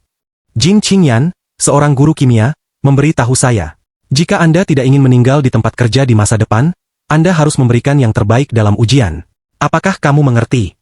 Jin Qingyan, seorang guru kimia, memberi tahu saya. Jika Anda tidak ingin meninggal di tempat kerja di masa depan, Anda harus memberikan yang terbaik dalam ujian. Apakah kamu mengerti?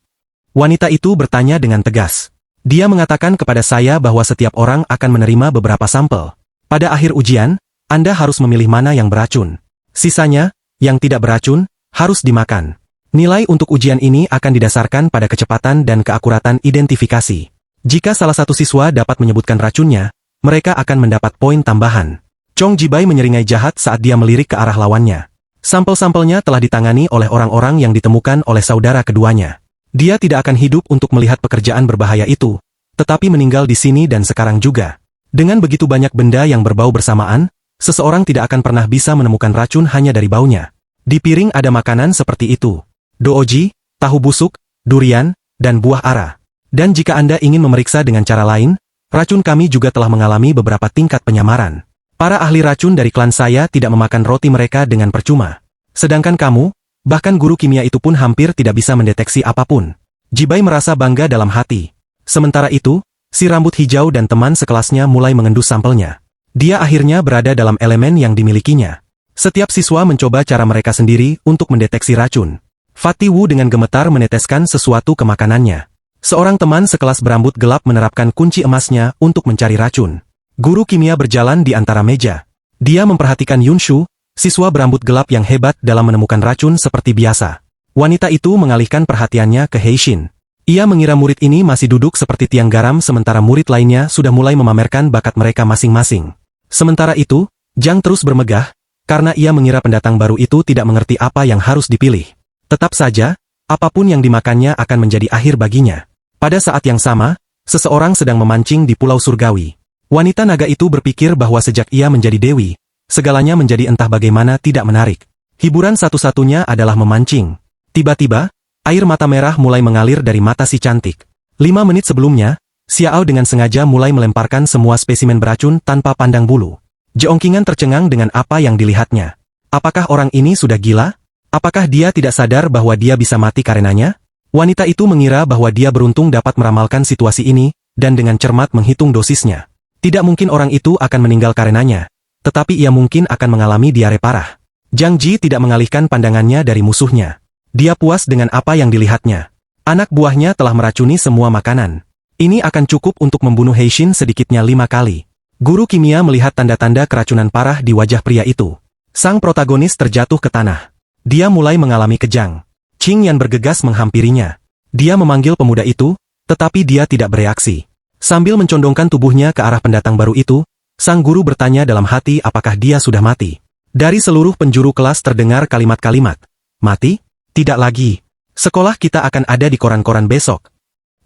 Wanita itu bertanya dengan tegas. Dia mengatakan kepada saya bahwa setiap orang akan menerima beberapa sampel. Pada akhir ujian, Anda harus memilih mana yang beracun. Sisanya, yang tidak beracun, harus dimakan. Nilai untuk ujian ini akan didasarkan pada kecepatan dan keakuratan identifikasi. Jika salah satu siswa dapat menyebutkan racunnya, mereka akan mendapat poin tambahan. Chong Jibai menyeringai jahat saat dia melirik ke arah lawannya. Sampel-sampelnya telah ditangani oleh orang-orang yang ditemukan oleh saudara keduanya. Dia tidak akan hidup untuk melihat pekerjaan berbahaya itu, tetapi meninggal di sini dan sekarang juga. Dengan begitu banyak benda yang berbau bersamaan, seseorang tidak akan pernah bisa menemukan racun hanya dari baunya. Di piring ada makanan seperti itu. Dooji, tahu busuk, durian, dan buah ara. Dan jika Anda ingin memeriksa dengan cara lain, racun kami juga telah mengalami beberapa tingkat penyamaran. Para ahli racun dari klan saya tidak memakan roti mereka dengan percuma. Sedangkan kamu, bahkan guru kimia itu pun hampir tidak bisa mendeteksi apapun. Jibai merasa bangga dalam hati. Sementara itu, si rambut hijau dan teman sekelasnya mulai mengendus sampelnya. Dia akhirnya berada dalam elemen yang dimilikinya. Setiap siswa mencoba cara mereka sendiri untuk mendeteksi racun. Fatih Wu dengan gemetar meneteskan sesuatu ke makanannya. Seorang teman sekelas berambut gelap menerapkan kunci emasnya untuk mencari racun. Guru kimia berjalan di antara meja. Dia memperhatikan Yunshu, siswa berambut gelap yang hebat dalam menemukan racun seperti biasa. Wanita itu mengalihkan perhatiannya ke Heishin. Ia mengira murid ini masih duduk seperti tiang garam sementara murid lainnya sudah mulai memamerkan bakat mereka masing-masing. Sementara itu, Zhang terus bermegah, karena ia mengira pendatang baru itu tidak mengerti apa yang harus dipilih. Tetap saja, apapun yang dimakannya akan menjadi akhir baginya. Pada saat yang sama, seseorang sedang memancing di Pulau Surgawi. Wanita naga itu berpikir bahwa sejak ia menjadi dewi, segalanya menjadi entah bagaimana tidak menarik. Hiburan satu-satunya adalah memancing. Tiba-tiba, air mata merah mulai mengalir dari mata si cantik. 5 menit sebelumnya, Xiao dengan sengaja mulai melemparkan semua spesimen beracun tanpa pandang bulu. Jeongkingan tercengang dengan apa yang dilihatnya. Apakah orang ini sudah gila? Apakah dia tidak sadar bahwa dia bisa mati karenanya? Wanita itu mengira bahwa dia beruntung dapat meramalkan situasi ini, dan dengan cermat menghitung dosisnya. Tidak mungkin orang itu akan meninggal karenanya, tetapi ia mungkin akan mengalami diare parah. Zhang Ji tidak mengalihkan pandangannya dari musuhnya. Dia puas dengan apa yang dilihatnya. Anak buahnya telah meracuni semua makanan. Ini akan cukup untuk membunuh Heishin sedikitnya 5 kali. Guru kimia melihat tanda-tanda keracunan parah di wajah pria itu. Sang protagonis terjatuh ke tanah. Dia mulai mengalami kejang. Qing Yan bergegas menghampirinya. Dia memanggil pemuda itu, tetapi dia tidak bereaksi. Sambil mencondongkan tubuhnya ke arah pendatang baru itu, sang guru bertanya dalam hati apakah dia sudah mati. Dari seluruh penjuru kelas terdengar kalimat-kalimat. Mati? Tidak lagi. Sekolah kita akan ada di koran-koran besok.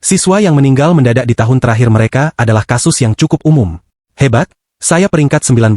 Siswa yang meninggal mendadak di tahun terakhir mereka adalah kasus yang cukup umum. Hebat, saya peringkat 19,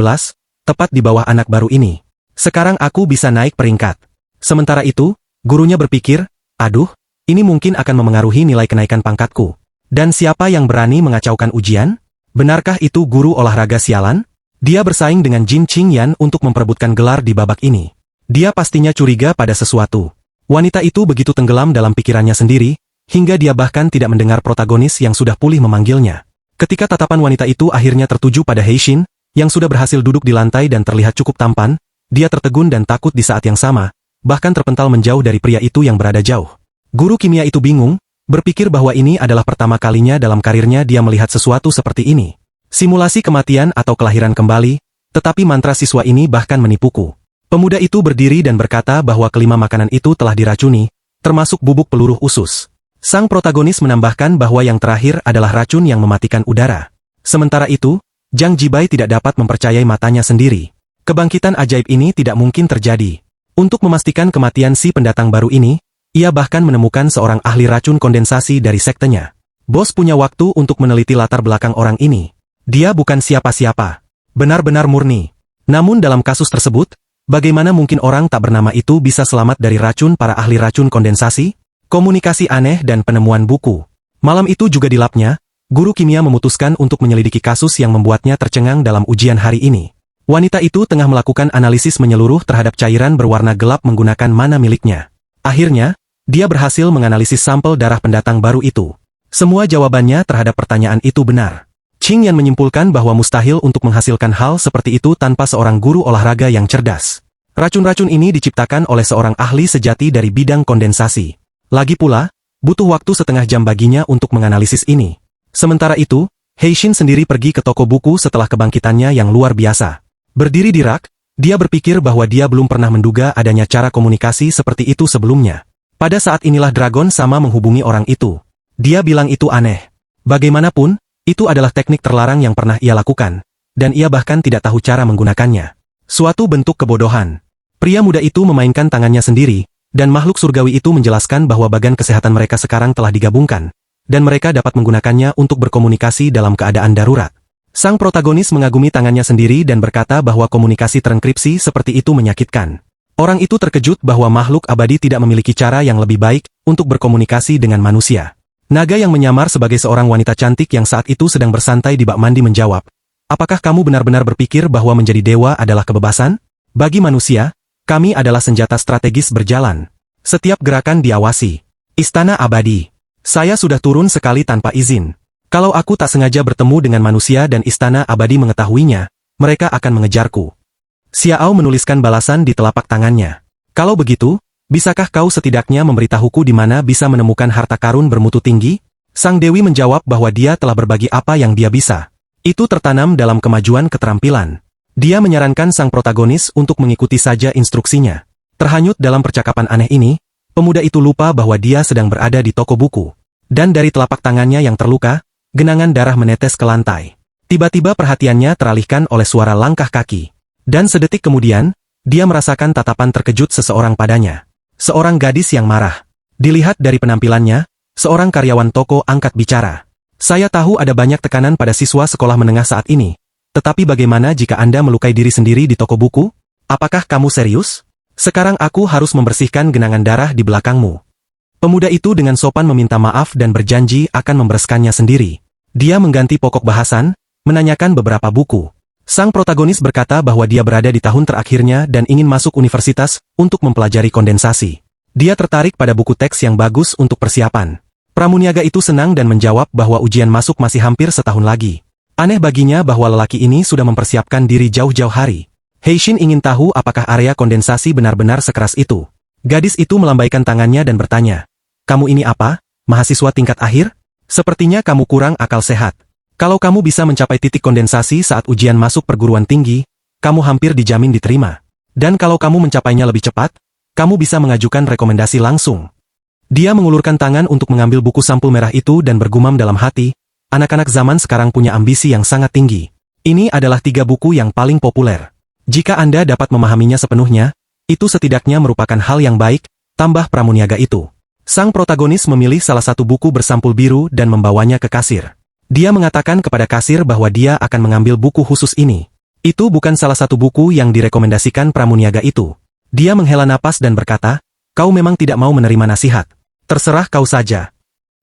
tepat di bawah anak baru ini. Sekarang aku bisa naik peringkat. Sementara itu, gurunya berpikir, aduh, ini mungkin akan memengaruhi nilai kenaikan pangkatku. Dan siapa yang berani mengacaukan ujian? Benarkah itu guru olahraga sialan? Dia bersaing dengan Jin Qingyan untuk memperebutkan gelar di babak ini. Dia pastinya curiga pada sesuatu. Wanita itu begitu tenggelam dalam pikirannya sendiri, hingga dia bahkan tidak mendengar protagonis yang sudah pulih memanggilnya. Ketika tatapan wanita itu akhirnya tertuju pada Heishin, yang sudah berhasil duduk di lantai dan terlihat cukup tampan, dia tertegun dan takut di saat yang sama, bahkan terpental menjauh dari pria itu yang berada jauh. Guru kimia itu bingung, berpikir bahwa ini adalah pertama kalinya dalam karirnya dia melihat sesuatu seperti ini. Simulasi kematian atau kelahiran kembali, tetapi mantra siswa ini bahkan menipuku. Pemuda itu berdiri dan berkata bahwa kelima makanan itu telah diracuni, termasuk bubuk peluru usus. Sang protagonis menambahkan bahwa yang terakhir adalah racun yang mematikan udara. Sementara itu, Zhang Jibai tidak dapat mempercayai matanya sendiri. Kebangkitan ajaib ini tidak mungkin terjadi. Untuk memastikan kematian si pendatang baru ini, ia bahkan menemukan seorang ahli racun kondensasi dari sektenya. Bos punya waktu untuk meneliti latar belakang orang ini. Dia bukan siapa-siapa. Benar-benar murni. Namun dalam kasus tersebut, bagaimana mungkin orang tak bernama itu bisa selamat dari racun para ahli racun kondensasi? Komunikasi aneh dan penemuan buku. Malam itu juga di labnya, guru kimia memutuskan untuk menyelidiki kasus yang membuatnya tercengang dalam ujian hari ini. Wanita itu tengah melakukan analisis menyeluruh terhadap cairan berwarna gelap menggunakan mana miliknya. Akhirnya, dia berhasil menganalisis sampel darah pendatang baru itu. Semua jawabannya terhadap pertanyaan itu benar. Qing Yan menyimpulkan bahwa mustahil untuk menghasilkan hal seperti itu tanpa seorang guru olahraga yang cerdas. Racun-racun ini diciptakan oleh seorang ahli sejati dari bidang kondensasi. Lagi pula, butuh waktu setengah jam baginya untuk menganalisis ini. Sementara itu, Heishin sendiri pergi ke toko buku setelah kebangkitannya yang luar biasa. Berdiri di rak, dia berpikir bahwa dia belum pernah menduga adanya cara komunikasi seperti itu sebelumnya. Pada saat inilah Dragon sama menghubungi orang itu. Dia bilang itu aneh. Bagaimanapun, itu adalah teknik terlarang yang pernah ia lakukan, dan ia bahkan tidak tahu cara menggunakannya. Suatu bentuk kebodohan. Pria muda itu memainkan tangannya sendiri, dan makhluk surgawi itu menjelaskan bahwa bagan kesehatan mereka sekarang telah digabungkan, dan mereka dapat menggunakannya untuk berkomunikasi dalam keadaan darurat. Sang protagonis mengagumi tangannya sendiri dan berkata bahwa komunikasi terenkripsi seperti itu menyakitkan. Orang itu terkejut bahwa makhluk abadi tidak memiliki cara yang lebih baik untuk berkomunikasi dengan manusia. Naga yang menyamar sebagai seorang wanita cantik yang saat itu sedang bersantai di bak mandi menjawab, "Apakah kamu benar-benar berpikir bahwa menjadi dewa adalah kebebasan? Bagi manusia, kami adalah senjata strategis berjalan. Setiap gerakan diawasi. Istana abadi. Saya sudah turun sekali tanpa izin. Kalau aku tak sengaja bertemu dengan manusia dan istana abadi mengetahuinya, mereka akan mengejarku." Xiao menuliskan balasan di telapak tangannya. "Kalau begitu, bisakah kau setidaknya memberitahuku di mana bisa menemukan harta karun bermutu tinggi?" Sang Dewi menjawab bahwa dia telah berbagi apa yang dia bisa. Itu tertanam dalam kemajuan keterampilan. Dia menyarankan sang protagonis untuk mengikuti saja instruksinya. Terhanyut dalam percakapan aneh ini, pemuda itu lupa bahwa dia sedang berada di toko buku. Dan dari telapak tangannya yang terluka, genangan darah menetes ke lantai. Tiba-tiba perhatiannya teralihkan oleh suara langkah kaki. Dan sedetik kemudian, dia merasakan tatapan terkejut seseorang padanya. Seorang gadis yang marah. Dilihat dari penampilannya, seorang karyawan toko angkat bicara. "Saya tahu ada banyak tekanan pada siswa sekolah menengah saat ini. Tetapi bagaimana jika Anda melukai diri sendiri di toko buku? Apakah kamu serius? Sekarang aku harus membersihkan genangan darah di belakangmu." Pemuda itu dengan sopan meminta maaf dan berjanji akan membereskannya sendiri. Dia mengganti pokok bahasan, menanyakan beberapa buku. Sang protagonis berkata bahwa dia berada di tahun terakhirnya dan ingin masuk universitas untuk mempelajari kondensasi. Dia tertarik pada buku teks yang bagus untuk persiapan. Pramuniaga itu senang dan menjawab bahwa ujian masuk masih hampir setahun lagi. Aneh baginya bahwa lelaki ini sudah mempersiapkan diri jauh-jauh hari. Heishin ingin tahu apakah area kondensasi benar-benar sekeras itu. Gadis itu melambaikan tangannya dan bertanya, "Kamu ini apa? Mahasiswa tingkat akhir? Sepertinya kamu kurang akal sehat. Kalau kamu bisa mencapai titik kondensasi saat ujian masuk perguruan tinggi, kamu hampir dijamin diterima. Dan kalau kamu mencapainya lebih cepat, kamu bisa mengajukan rekomendasi langsung." Dia mengulurkan tangan untuk mengambil buku sampul merah itu dan bergumam dalam hati, anak-anak zaman sekarang punya ambisi yang sangat tinggi. Ini adalah 3 buku yang paling populer. Jika Anda dapat memahaminya sepenuhnya, itu setidaknya merupakan hal yang baik, tambah pramuniaga itu. Sang protagonis memilih salah satu buku bersampul biru dan membawanya ke kasir. Dia mengatakan kepada kasir bahwa dia akan mengambil buku khusus ini. Itu bukan salah satu buku yang direkomendasikan pramuniaga itu. Dia menghela napas dan berkata, "Kau memang tidak mau menerima nasihat. Terserah kau saja."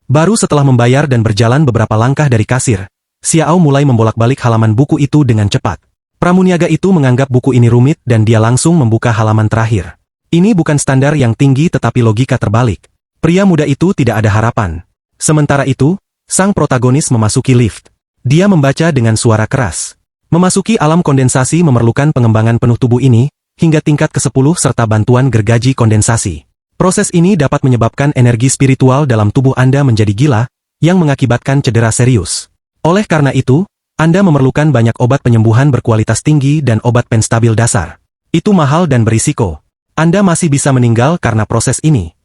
Baru setelah membayar dan berjalan beberapa langkah dari kasir, Xiao mulai membolak-balik halaman buku itu dengan cepat. Pramuniaga itu menganggap buku ini rumit dan dia langsung membuka halaman terakhir. Ini bukan standar yang tinggi tetapi logika terbalik. Pria muda itu tidak ada harapan. Sementara itu, sang protagonis memasuki lift. Dia membaca dengan suara keras. Memasuki alam kondensasi memerlukan pengembangan penuh tubuh ini, hingga tingkat ke-10 serta bantuan gergaji kondensasi. Proses ini dapat menyebabkan energi spiritual dalam tubuh Anda menjadi gila, yang mengakibatkan cedera serius. Oleh karena itu, Anda memerlukan banyak obat penyembuhan berkualitas tinggi dan obat penstabil dasar. Itu mahal dan berisiko. Anda masih bisa meninggal karena proses ini.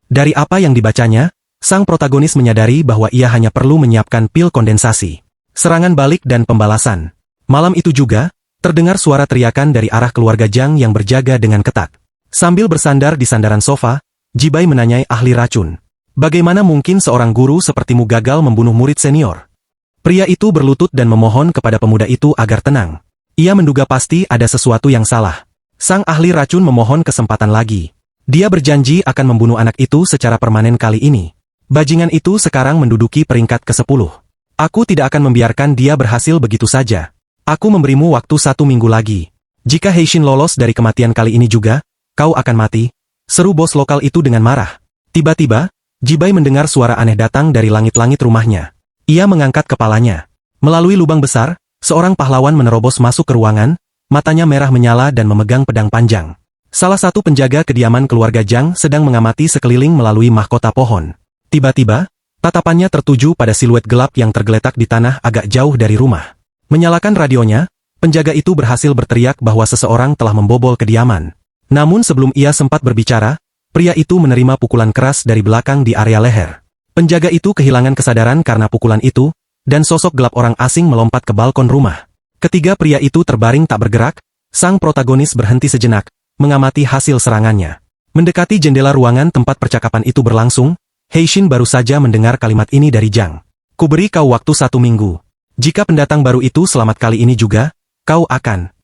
Dari apa yang dibacanya, sang protagonis menyadari bahwa ia hanya perlu menyiapkan pil kondensasi, serangan balik dan pembalasan. Malam itu juga, terdengar suara teriakan dari arah keluarga Zhang yang berjaga dengan ketat. Sambil bersandar di sandaran sofa, Jibai menanyai ahli racun. "Bagaimana mungkin seorang guru sepertimu gagal membunuh murid senior?" Pria itu berlutut dan memohon kepada pemuda itu agar tenang. Ia menduga pasti ada sesuatu yang salah. Sang ahli racun memohon kesempatan lagi. Dia berjanji akan membunuh anak itu secara permanen kali ini. Bajingan itu sekarang menduduki peringkat ke-10. Aku tidak akan membiarkan dia berhasil begitu saja. Aku memberimu waktu 1 minggu lagi. Jika Heishin lolos dari kematian kali ini juga, kau akan mati, seru bos lokal itu dengan marah. Tiba-tiba, Jibai mendengar suara aneh datang dari langit-langit rumahnya. Ia mengangkat kepalanya. Melalui lubang besar, seorang pahlawan menerobos masuk ke ruangan, matanya merah menyala dan memegang pedang panjang. Salah satu penjaga kediaman keluarga Zhang sedang mengamati sekeliling melalui mahkota pohon. Tiba-tiba, tatapannya tertuju pada siluet gelap yang tergeletak di tanah agak jauh dari rumah. Menyalakan radionya, penjaga itu berhasil berteriak bahwa seseorang telah membobol kediaman. Namun sebelum ia sempat berbicara, pria itu menerima pukulan keras dari belakang di area leher. Penjaga itu kehilangan kesadaran karena pukulan itu, dan sosok gelap orang asing melompat ke balkon rumah. Ketiga pria itu terbaring tak bergerak, sang protagonis berhenti sejenak, mengamati hasil serangannya. Mendekati jendela ruangan tempat percakapan itu berlangsung, Heishin baru saja mendengar kalimat ini dari Zhang. "Kuberi kau waktu 1 minggu. Jika pendatang baru itu selamat kali ini juga, kau akan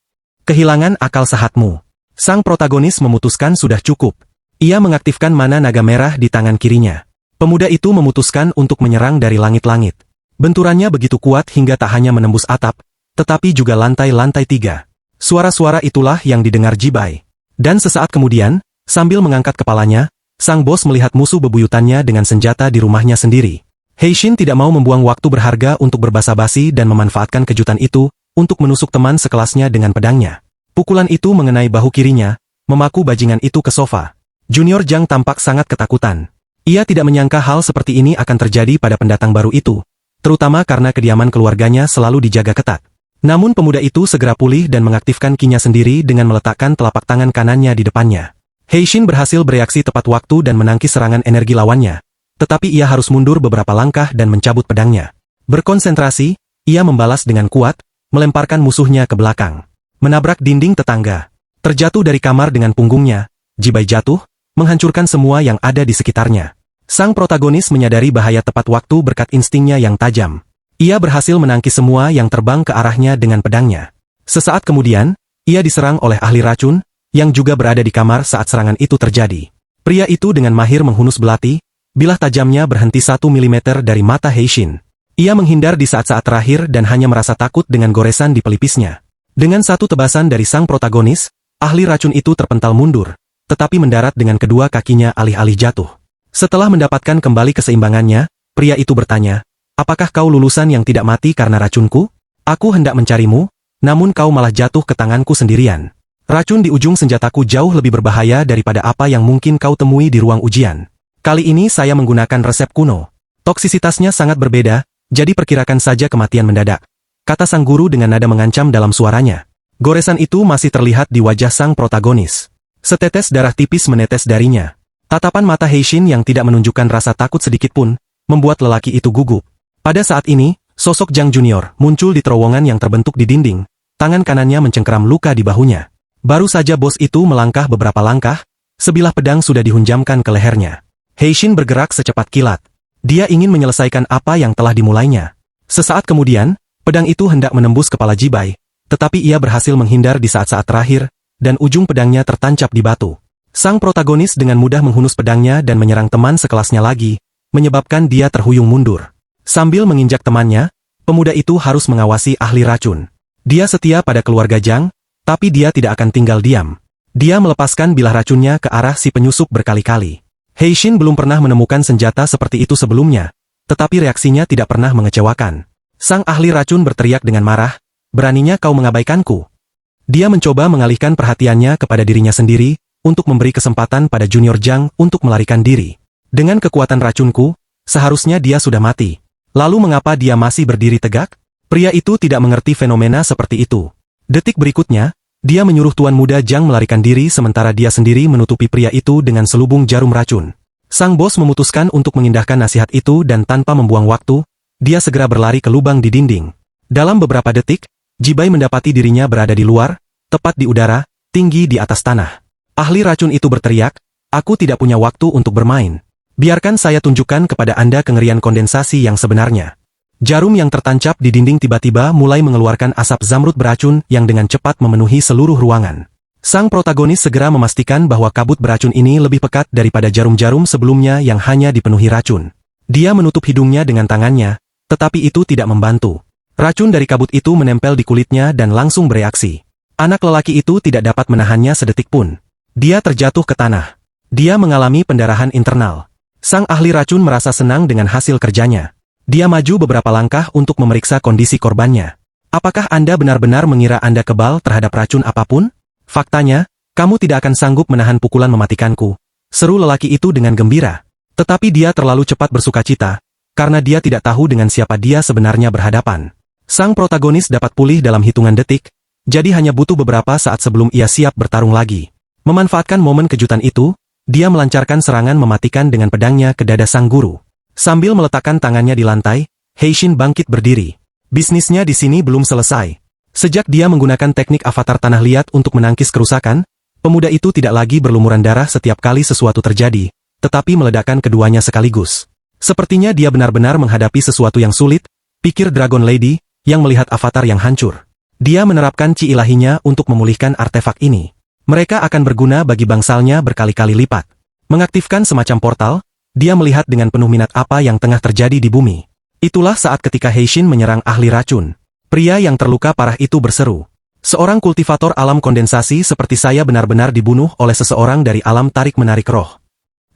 kehilangan akal sehatmu." Sang protagonis memutuskan sudah cukup. Ia mengaktifkan mana naga merah di tangan kirinya. Pemuda itu memutuskan untuk menyerang dari langit-langit. Benturannya begitu kuat hingga tak hanya menembus atap, tetapi juga lantai-lantai 3. Suara-suara itulah yang didengar Jibai. Dan sesaat kemudian, sambil mengangkat kepalanya, sang bos melihat musuh bebuyutannya dengan senjata di rumahnya sendiri. Heishin tidak mau membuang waktu berharga untuk berbasa-basi dan memanfaatkan kejutan itu, untuk menusuk teman sekelasnya dengan pedangnya. Pukulan itu mengenai bahu kirinya, memaku bajingan itu ke sofa. Junior Zhang tampak sangat ketakutan. Ia tidak menyangka hal seperti ini akan terjadi pada pendatang baru itu, terutama karena kediaman keluarganya selalu dijaga ketat. Namun pemuda itu segera pulih dan mengaktifkan kinya sendiri dengan meletakkan telapak tangan kanannya di depannya. Heishin berhasil bereaksi tepat waktu dan menangkis serangan energi lawannya, tetapi ia harus mundur beberapa langkah dan mencabut pedangnya. Berkonsentrasi, ia membalas dengan kuat, melemparkan musuhnya ke belakang. Menabrak dinding tetangga. Terjatuh dari kamar dengan punggungnya, Jibai jatuh, menghancurkan semua yang ada di sekitarnya. Sang protagonis menyadari bahaya tepat waktu berkat instingnya yang tajam. Ia berhasil menangkis semua yang terbang ke arahnya dengan pedangnya. Sesaat kemudian, ia diserang oleh ahli racun, yang juga berada di kamar saat serangan itu terjadi. Pria itu dengan mahir menghunus belati, bilah tajamnya berhenti 1 mm dari mata Heishin. Ia menghindar di saat-saat terakhir dan hanya merasa takut dengan goresan di pelipisnya. Dengan satu tebasan dari sang protagonis, ahli racun itu terpental mundur, tetapi mendarat dengan kedua kakinya alih-alih jatuh. Setelah mendapatkan kembali keseimbangannya, pria itu bertanya, "Apakah kau lulusan yang tidak mati karena racunku? Aku hendak mencarimu, namun kau malah jatuh ke tanganku sendirian. Racun di ujung senjataku jauh lebih berbahaya daripada apa yang mungkin kau temui di ruang ujian. Kali ini saya menggunakan resep kuno. Toksisitasnya sangat berbeda, jadi perkirakan saja kematian mendadak," kata sang guru dengan nada mengancam dalam suaranya. Goresan itu masih terlihat di wajah sang protagonis. Setetes darah tipis menetes darinya. Tatapan mata Heishin yang tidak menunjukkan rasa takut sedikit pun, membuat lelaki itu gugup. Pada saat ini, sosok Zhang Junior muncul di terowongan yang terbentuk di dinding, tangan kanannya mencengkeram luka di bahunya. Baru saja bos itu melangkah beberapa langkah, sebilah pedang sudah dihunjamkan ke lehernya. Heishin bergerak secepat kilat. Dia ingin menyelesaikan apa yang telah dimulainya. Sesaat kemudian, pedang itu hendak menembus kepala Jibai, tetapi ia berhasil menghindar di saat-saat terakhir, dan ujung pedangnya tertancap di batu. Sang protagonis dengan mudah menghunus pedangnya dan menyerang teman sekelasnya lagi, menyebabkan dia terhuyung mundur. Sambil menginjak temannya, pemuda itu harus mengawasi ahli racun. Dia setia pada keluarga Zhang, tapi dia tidak akan tinggal diam. Dia melepaskan bilah racunnya ke arah si penyusup berkali-kali. Heishin belum pernah menemukan senjata seperti itu sebelumnya, tetapi reaksinya tidak pernah mengecewakan. Sang ahli racun berteriak dengan marah, "Beraninya kau mengabaikanku?" Dia mencoba mengalihkan perhatiannya kepada dirinya sendiri, untuk memberi kesempatan pada Junior Zhang untuk melarikan diri. Dengan kekuatan racunku, seharusnya dia sudah mati. Lalu mengapa dia masih berdiri tegak? Pria itu tidak mengerti fenomena seperti itu. Detik berikutnya, dia menyuruh Tuan Muda Zhang melarikan diri sementara dia sendiri menutupi pria itu dengan selubung jarum racun. Sang bos memutuskan untuk mengindahkan nasihat itu dan tanpa membuang waktu, dia segera berlari ke lubang di dinding. Dalam beberapa detik, Jibai mendapati dirinya berada di luar, tepat di udara, tinggi di atas tanah. Ahli racun itu berteriak, "Aku tidak punya waktu untuk bermain. Biarkan saya tunjukkan kepada Anda kengerian kondensasi yang sebenarnya." Jarum yang tertancap di dinding tiba-tiba mulai mengeluarkan asap zamrud beracun yang dengan cepat memenuhi seluruh ruangan. Sang protagonis segera memastikan bahwa kabut beracun ini lebih pekat daripada jarum-jarum sebelumnya yang hanya dipenuhi racun. Dia menutup hidungnya dengan tangannya, tetapi itu tidak membantu. Racun dari kabut itu menempel di kulitnya dan langsung bereaksi. Anak lelaki itu tidak dapat menahannya sedetik pun. Dia terjatuh ke tanah. Dia mengalami pendarahan internal. Sang ahli racun merasa senang dengan hasil kerjanya. Dia maju beberapa langkah untuk memeriksa kondisi korbannya. "Apakah Anda benar-benar mengira Anda kebal terhadap racun apapun? Faktanya, kamu tidak akan sanggup menahan pukulan mematikanku," seru lelaki itu dengan gembira. Tetapi dia terlalu cepat bersukacita, karena dia tidak tahu dengan siapa dia sebenarnya berhadapan. Sang protagonis dapat pulih dalam hitungan detik, jadi hanya butuh beberapa saat sebelum ia siap bertarung lagi. Memanfaatkan momen kejutan itu, dia melancarkan serangan mematikan dengan pedangnya ke dada sang guru. Sambil meletakkan tangannya di lantai, Heishin bangkit berdiri. Bisnisnya di sini belum selesai. Sejak dia menggunakan teknik avatar tanah liat untuk menangkis kerusakan, pemuda itu tidak lagi berlumuran darah setiap kali sesuatu terjadi, tetapi meledakkan keduanya sekaligus. Sepertinya dia benar-benar menghadapi sesuatu yang sulit, pikir Dragon Lady, yang melihat avatar yang hancur. Dia menerapkan chi ilahinya untuk memulihkan artefak ini. Mereka akan berguna bagi bangsalnya berkali-kali lipat. Mengaktifkan semacam portal, dia melihat dengan penuh minat apa yang tengah terjadi di bumi. Itulah saat ketika Heishin menyerang ahli racun. Pria yang terluka parah itu berseru, "Seorang kultivator alam kondensasi seperti saya benar-benar dibunuh oleh seseorang dari alam tarik-menarik roh."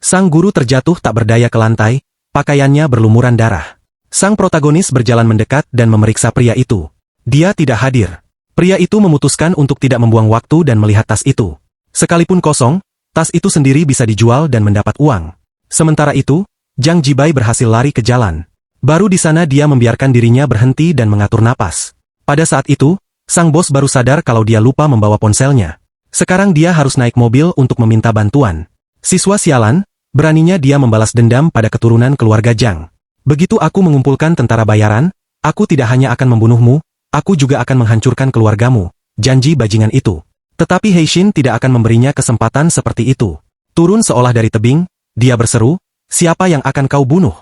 Sang guru terjatuh tak berdaya ke lantai, pakaiannya berlumuran darah. Sang protagonis berjalan mendekat dan memeriksa pria itu. Dia tidak hadir. Pria itu memutuskan untuk tidak membuang waktu dan melihat tas itu. Sekalipun kosong, tas itu sendiri bisa dijual dan mendapat uang. Sementara itu, Zhang Jibai berhasil lari ke jalan. Baru di sana dia membiarkan dirinya berhenti dan mengatur napas. Pada saat itu, sang bos baru sadar kalau dia lupa membawa ponselnya. Sekarang dia harus naik mobil untuk meminta bantuan. Siswa sialan, beraninya dia membalas dendam pada keturunan keluarga Zhang. "Begitu aku mengumpulkan tentara bayaran, aku tidak hanya akan membunuhmu, aku juga akan menghancurkan keluargamu," janji bajingan itu. Tetapi Heishin tidak akan memberinya kesempatan seperti itu. Turun seolah dari tebing, dia berseru, "Siapa yang akan kau bunuh?"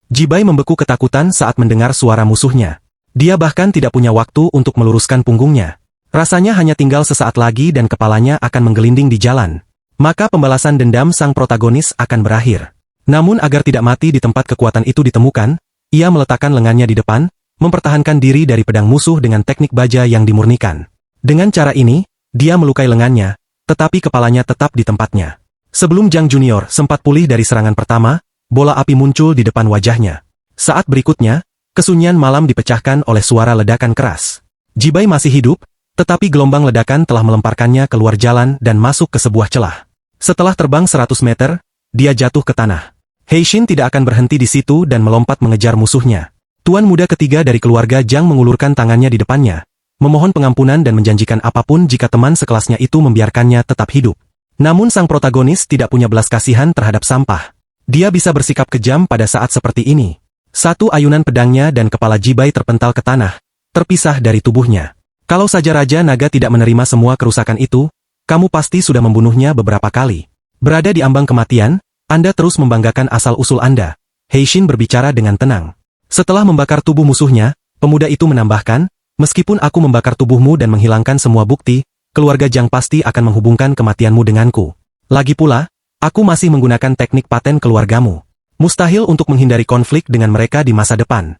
Jibai membeku ketakutan saat mendengar suara musuhnya. Dia bahkan tidak punya waktu untuk meluruskan punggungnya. Rasanya hanya tinggal sesaat lagi dan kepalanya akan menggelinding di jalan. Maka pembalasan dendam sang protagonis akan berakhir. Namun agar tidak mati di tempat kekuatan itu ditemukan, ia meletakkan lengannya di depan, mempertahankan diri dari pedang musuh dengan teknik baja yang dimurnikan. Dengan cara ini, dia melukai lengannya, tetapi kepalanya tetap di tempatnya. Sebelum Zhang Junior sempat pulih dari serangan pertama, bola api muncul di depan wajahnya. Saat berikutnya, kesunyian malam dipecahkan oleh suara ledakan keras. Jibai masih hidup, tetapi gelombang ledakan telah melemparkannya keluar jalan dan masuk ke sebuah celah. Setelah terbang 100 meter, dia jatuh ke tanah. Heishin tidak akan berhenti di situ dan melompat mengejar musuhnya. Tuan muda ketiga dari keluarga Zhang mengulurkan tangannya di depannya, memohon pengampunan dan menjanjikan apapun jika teman sekelasnya itu membiarkannya tetap hidup. Namun sang protagonis tidak punya belas kasihan terhadap sampah. Dia bisa bersikap kejam pada saat seperti ini. Satu ayunan pedangnya dan kepala Jibai terpental ke tanah, terpisah dari tubuhnya. Kalau saja Raja Naga tidak menerima semua kerusakan itu, kamu pasti sudah membunuhnya beberapa kali. Berada di ambang kematian, Anda terus membanggakan asal-usul Anda. Heishin berbicara dengan tenang. Setelah membakar tubuh musuhnya, pemuda itu menambahkan, meskipun aku membakar tubuhmu dan menghilangkan semua bukti, keluarga Zhang pasti akan menghubungkan kematianmu denganku. Lagi pula, aku masih menggunakan teknik paten keluargamu. Mustahil untuk menghindari konflik dengan mereka di masa depan.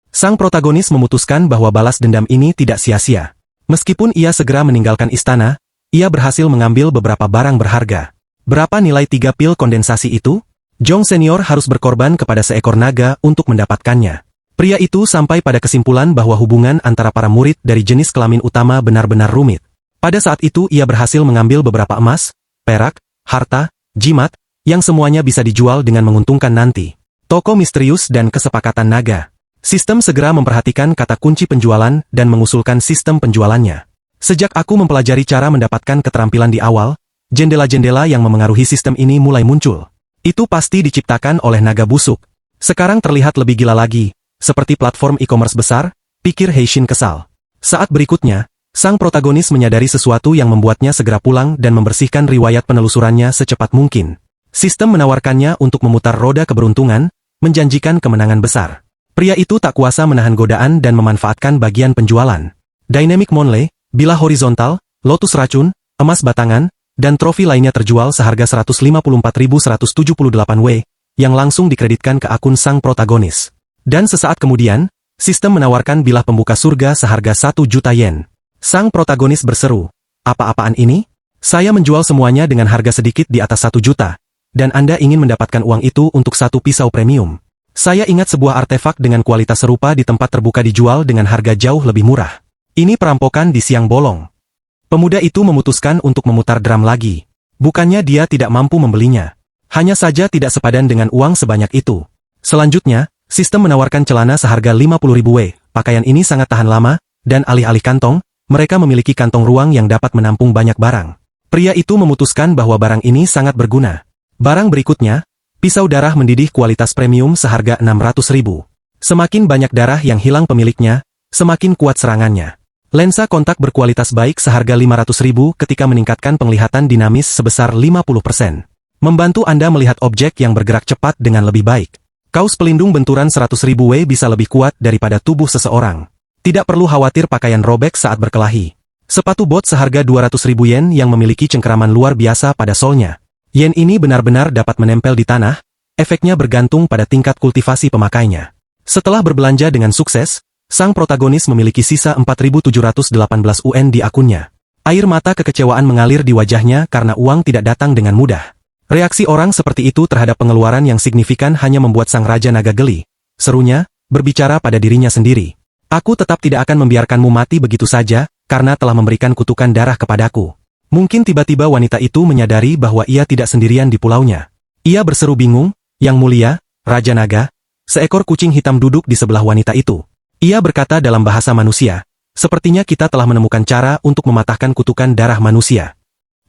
Sang protagonis memutuskan bahwa balas dendam ini tidak sia-sia. Meskipun ia segera meninggalkan istana, ia berhasil mengambil beberapa barang berharga. Berapa nilai 3 pil kondensasi itu? Zhong Senior harus berkorban kepada seekor naga untuk mendapatkannya. Pria itu sampai pada kesimpulan bahwa hubungan antara para murid dari jenis kelamin utama benar-benar rumit. Pada saat itu ia berhasil mengambil beberapa emas, perak, harta, jimat, yang semuanya bisa dijual dengan menguntungkan nanti. Toko misterius dan kesepakatan naga. Sistem segera memperhatikan kata kunci penjualan dan mengusulkan sistem penjualannya. Sejak aku mempelajari cara mendapatkan keterampilan di awal, jendela-jendela yang memengaruhi sistem ini mulai muncul. Itu pasti diciptakan oleh naga busuk. Sekarang terlihat lebih gila lagi, seperti platform e-commerce besar, pikir Heishin kesal. Saat berikutnya, sang protagonis menyadari sesuatu yang membuatnya segera pulang dan membersihkan riwayat penelusurannya secepat mungkin. Sistem menawarkannya untuk memutar roda keberuntungan, menjanjikan kemenangan besar. Pria itu tak kuasa menahan godaan dan memanfaatkan bagian penjualan. Dynamic Monley, bilah horizontal, lotus racun, emas batangan, dan trofi lainnya terjual seharga 154.178 W, yang langsung dikreditkan ke akun sang protagonis. Dan sesaat kemudian, sistem menawarkan bilah pembuka surga seharga 1 juta yen. Sang protagonis berseru, "Apa-apaan ini? Saya menjual semuanya dengan harga sedikit di atas 1 juta. Dan Anda ingin mendapatkan uang itu untuk satu pisau premium. Saya ingat sebuah artefak dengan kualitas serupa di tempat terbuka dijual dengan harga jauh lebih murah. Ini perampokan di siang bolong." Pemuda itu memutuskan untuk memutar drum lagi. Bukannya dia tidak mampu membelinya. Hanya saja tidak sepadan dengan uang sebanyak itu. Selanjutnya, sistem menawarkan celana seharga 50.000 W. Pakaian ini sangat tahan lama, dan alih-alih kantong, mereka memiliki kantong ruang yang dapat menampung banyak barang. Pria itu memutuskan bahwa barang ini sangat berguna. Barang berikutnya, pisau darah mendidih kualitas premium seharga 600.000. Semakin banyak darah yang hilang pemiliknya, semakin kuat serangannya. Lensa kontak berkualitas baik seharga 500.000 ketika meningkatkan penglihatan dinamis sebesar 50%. Membantu Anda melihat objek yang bergerak cepat dengan lebih baik. Kaos pelindung benturan 100.000 W bisa lebih kuat daripada tubuh seseorang. Tidak perlu khawatir pakaian robek saat berkelahi. Sepatu bot seharga 200.000 yen yang memiliki cengkeraman luar biasa pada solnya. Yen ini benar-benar dapat menempel di tanah, efeknya bergantung pada tingkat kultivasi pemakainya. Setelah berbelanja dengan sukses, sang protagonis memiliki sisa 4.718 UN di akunnya. Air mata kekecewaan mengalir di wajahnya karena uang tidak datang dengan mudah. Reaksi orang seperti itu terhadap pengeluaran yang signifikan hanya membuat sang Raja Naga geli. Serunya, berbicara pada dirinya sendiri. Aku tetap tidak akan membiarkanmu mati begitu saja, karena telah memberikan kutukan darah kepadaku. Mungkin tiba-tiba wanita itu menyadari bahwa ia tidak sendirian di pulaunya. Ia berseru bingung, "Yang mulia, Raja Naga." Seekor kucing hitam duduk di sebelah wanita itu. Ia berkata dalam bahasa manusia, "Sepertinya kita telah menemukan cara untuk mematahkan kutukan darah manusia."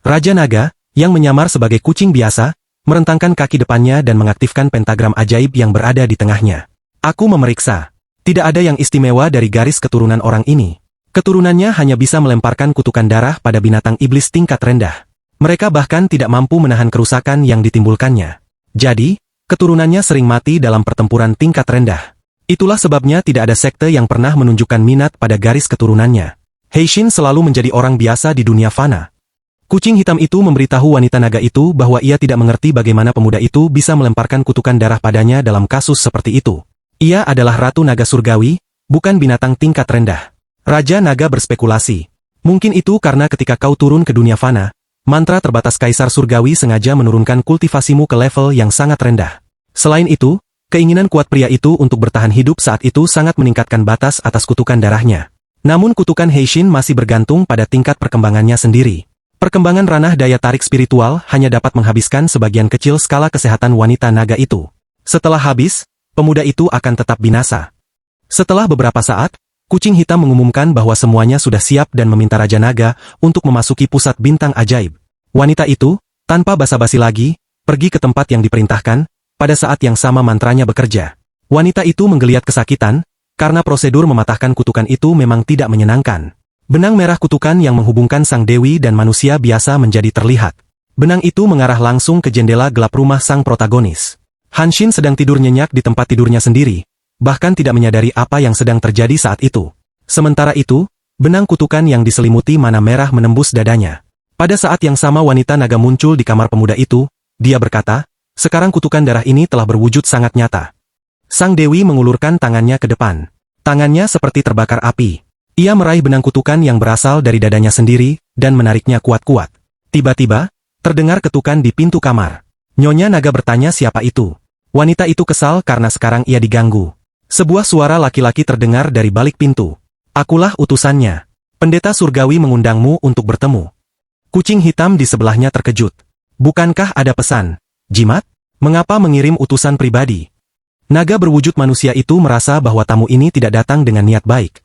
Raja Naga, yang menyamar sebagai kucing biasa, merentangkan kaki depannya dan mengaktifkan pentagram ajaib yang berada di tengahnya. Aku memeriksa. Tidak ada yang istimewa dari garis keturunan orang ini. Keturunannya hanya bisa melemparkan kutukan darah pada binatang iblis tingkat rendah. Mereka bahkan tidak mampu menahan kerusakan yang ditimbulkannya. Jadi, keturunannya sering mati dalam pertempuran tingkat rendah. Itulah sebabnya tidak ada sekte yang pernah menunjukkan minat pada garis keturunannya. Heishin selalu menjadi orang biasa di dunia fana. Kucing hitam itu memberitahu wanita naga itu bahwa ia tidak mengerti bagaimana pemuda itu bisa melemparkan kutukan darah padanya dalam kasus seperti itu. Ia adalah Ratu Naga Surgawi, bukan binatang tingkat rendah. Raja Naga berspekulasi. Mungkin itu karena ketika kau turun ke dunia fana, Mantra terbatas Kaisar Surgawi sengaja menurunkan kultivasimu ke level yang sangat rendah. Selain itu, keinginan kuat pria itu untuk bertahan hidup saat itu sangat meningkatkan batas atas kutukan darahnya. Namun kutukan Heishin masih bergantung pada tingkat perkembangannya sendiri. Perkembangan ranah daya tarik spiritual hanya dapat menghabiskan sebagian kecil skala kesehatan wanita naga itu. Setelah habis, pemuda itu akan tetap binasa. Setelah beberapa saat, kucing hitam mengumumkan bahwa semuanya sudah siap dan meminta Raja Naga untuk memasuki pusat bintang ajaib. Wanita itu, tanpa basa-basi lagi, pergi ke tempat yang diperintahkan, pada saat yang sama mantranya bekerja. Wanita itu menggeliat kesakitan, karena prosedur mematahkan kutukan itu memang tidak menyenangkan. Benang merah kutukan yang menghubungkan sang dewi dan manusia biasa menjadi terlihat. Benang itu mengarah langsung ke jendela gelap rumah sang protagonis. Hanshin sedang tidur nyenyak di tempat tidurnya sendiri, bahkan tidak menyadari apa yang sedang terjadi saat itu. Sementara itu, benang kutukan yang diselimuti mana merah menembus dadanya. Pada saat yang sama wanita naga muncul di kamar pemuda itu, dia berkata, sekarang kutukan darah ini telah berwujud sangat nyata. Sang dewi mengulurkan tangannya ke depan. Tangannya seperti terbakar api. Ia meraih benang kutukan yang berasal dari dadanya sendiri, dan menariknya kuat-kuat. Tiba-tiba, terdengar ketukan di pintu kamar. Nyonya naga bertanya siapa itu. Wanita itu kesal karena sekarang ia diganggu. Sebuah suara laki-laki terdengar dari balik pintu. Akulah utusannya. Pendeta surgawi mengundangmu untuk bertemu. Kucing hitam di sebelahnya terkejut. Bukankah ada pesan? Jimat? Mengapa mengirim utusan pribadi? Naga berwujud manusia itu merasa bahwa tamu ini tidak datang dengan niat baik.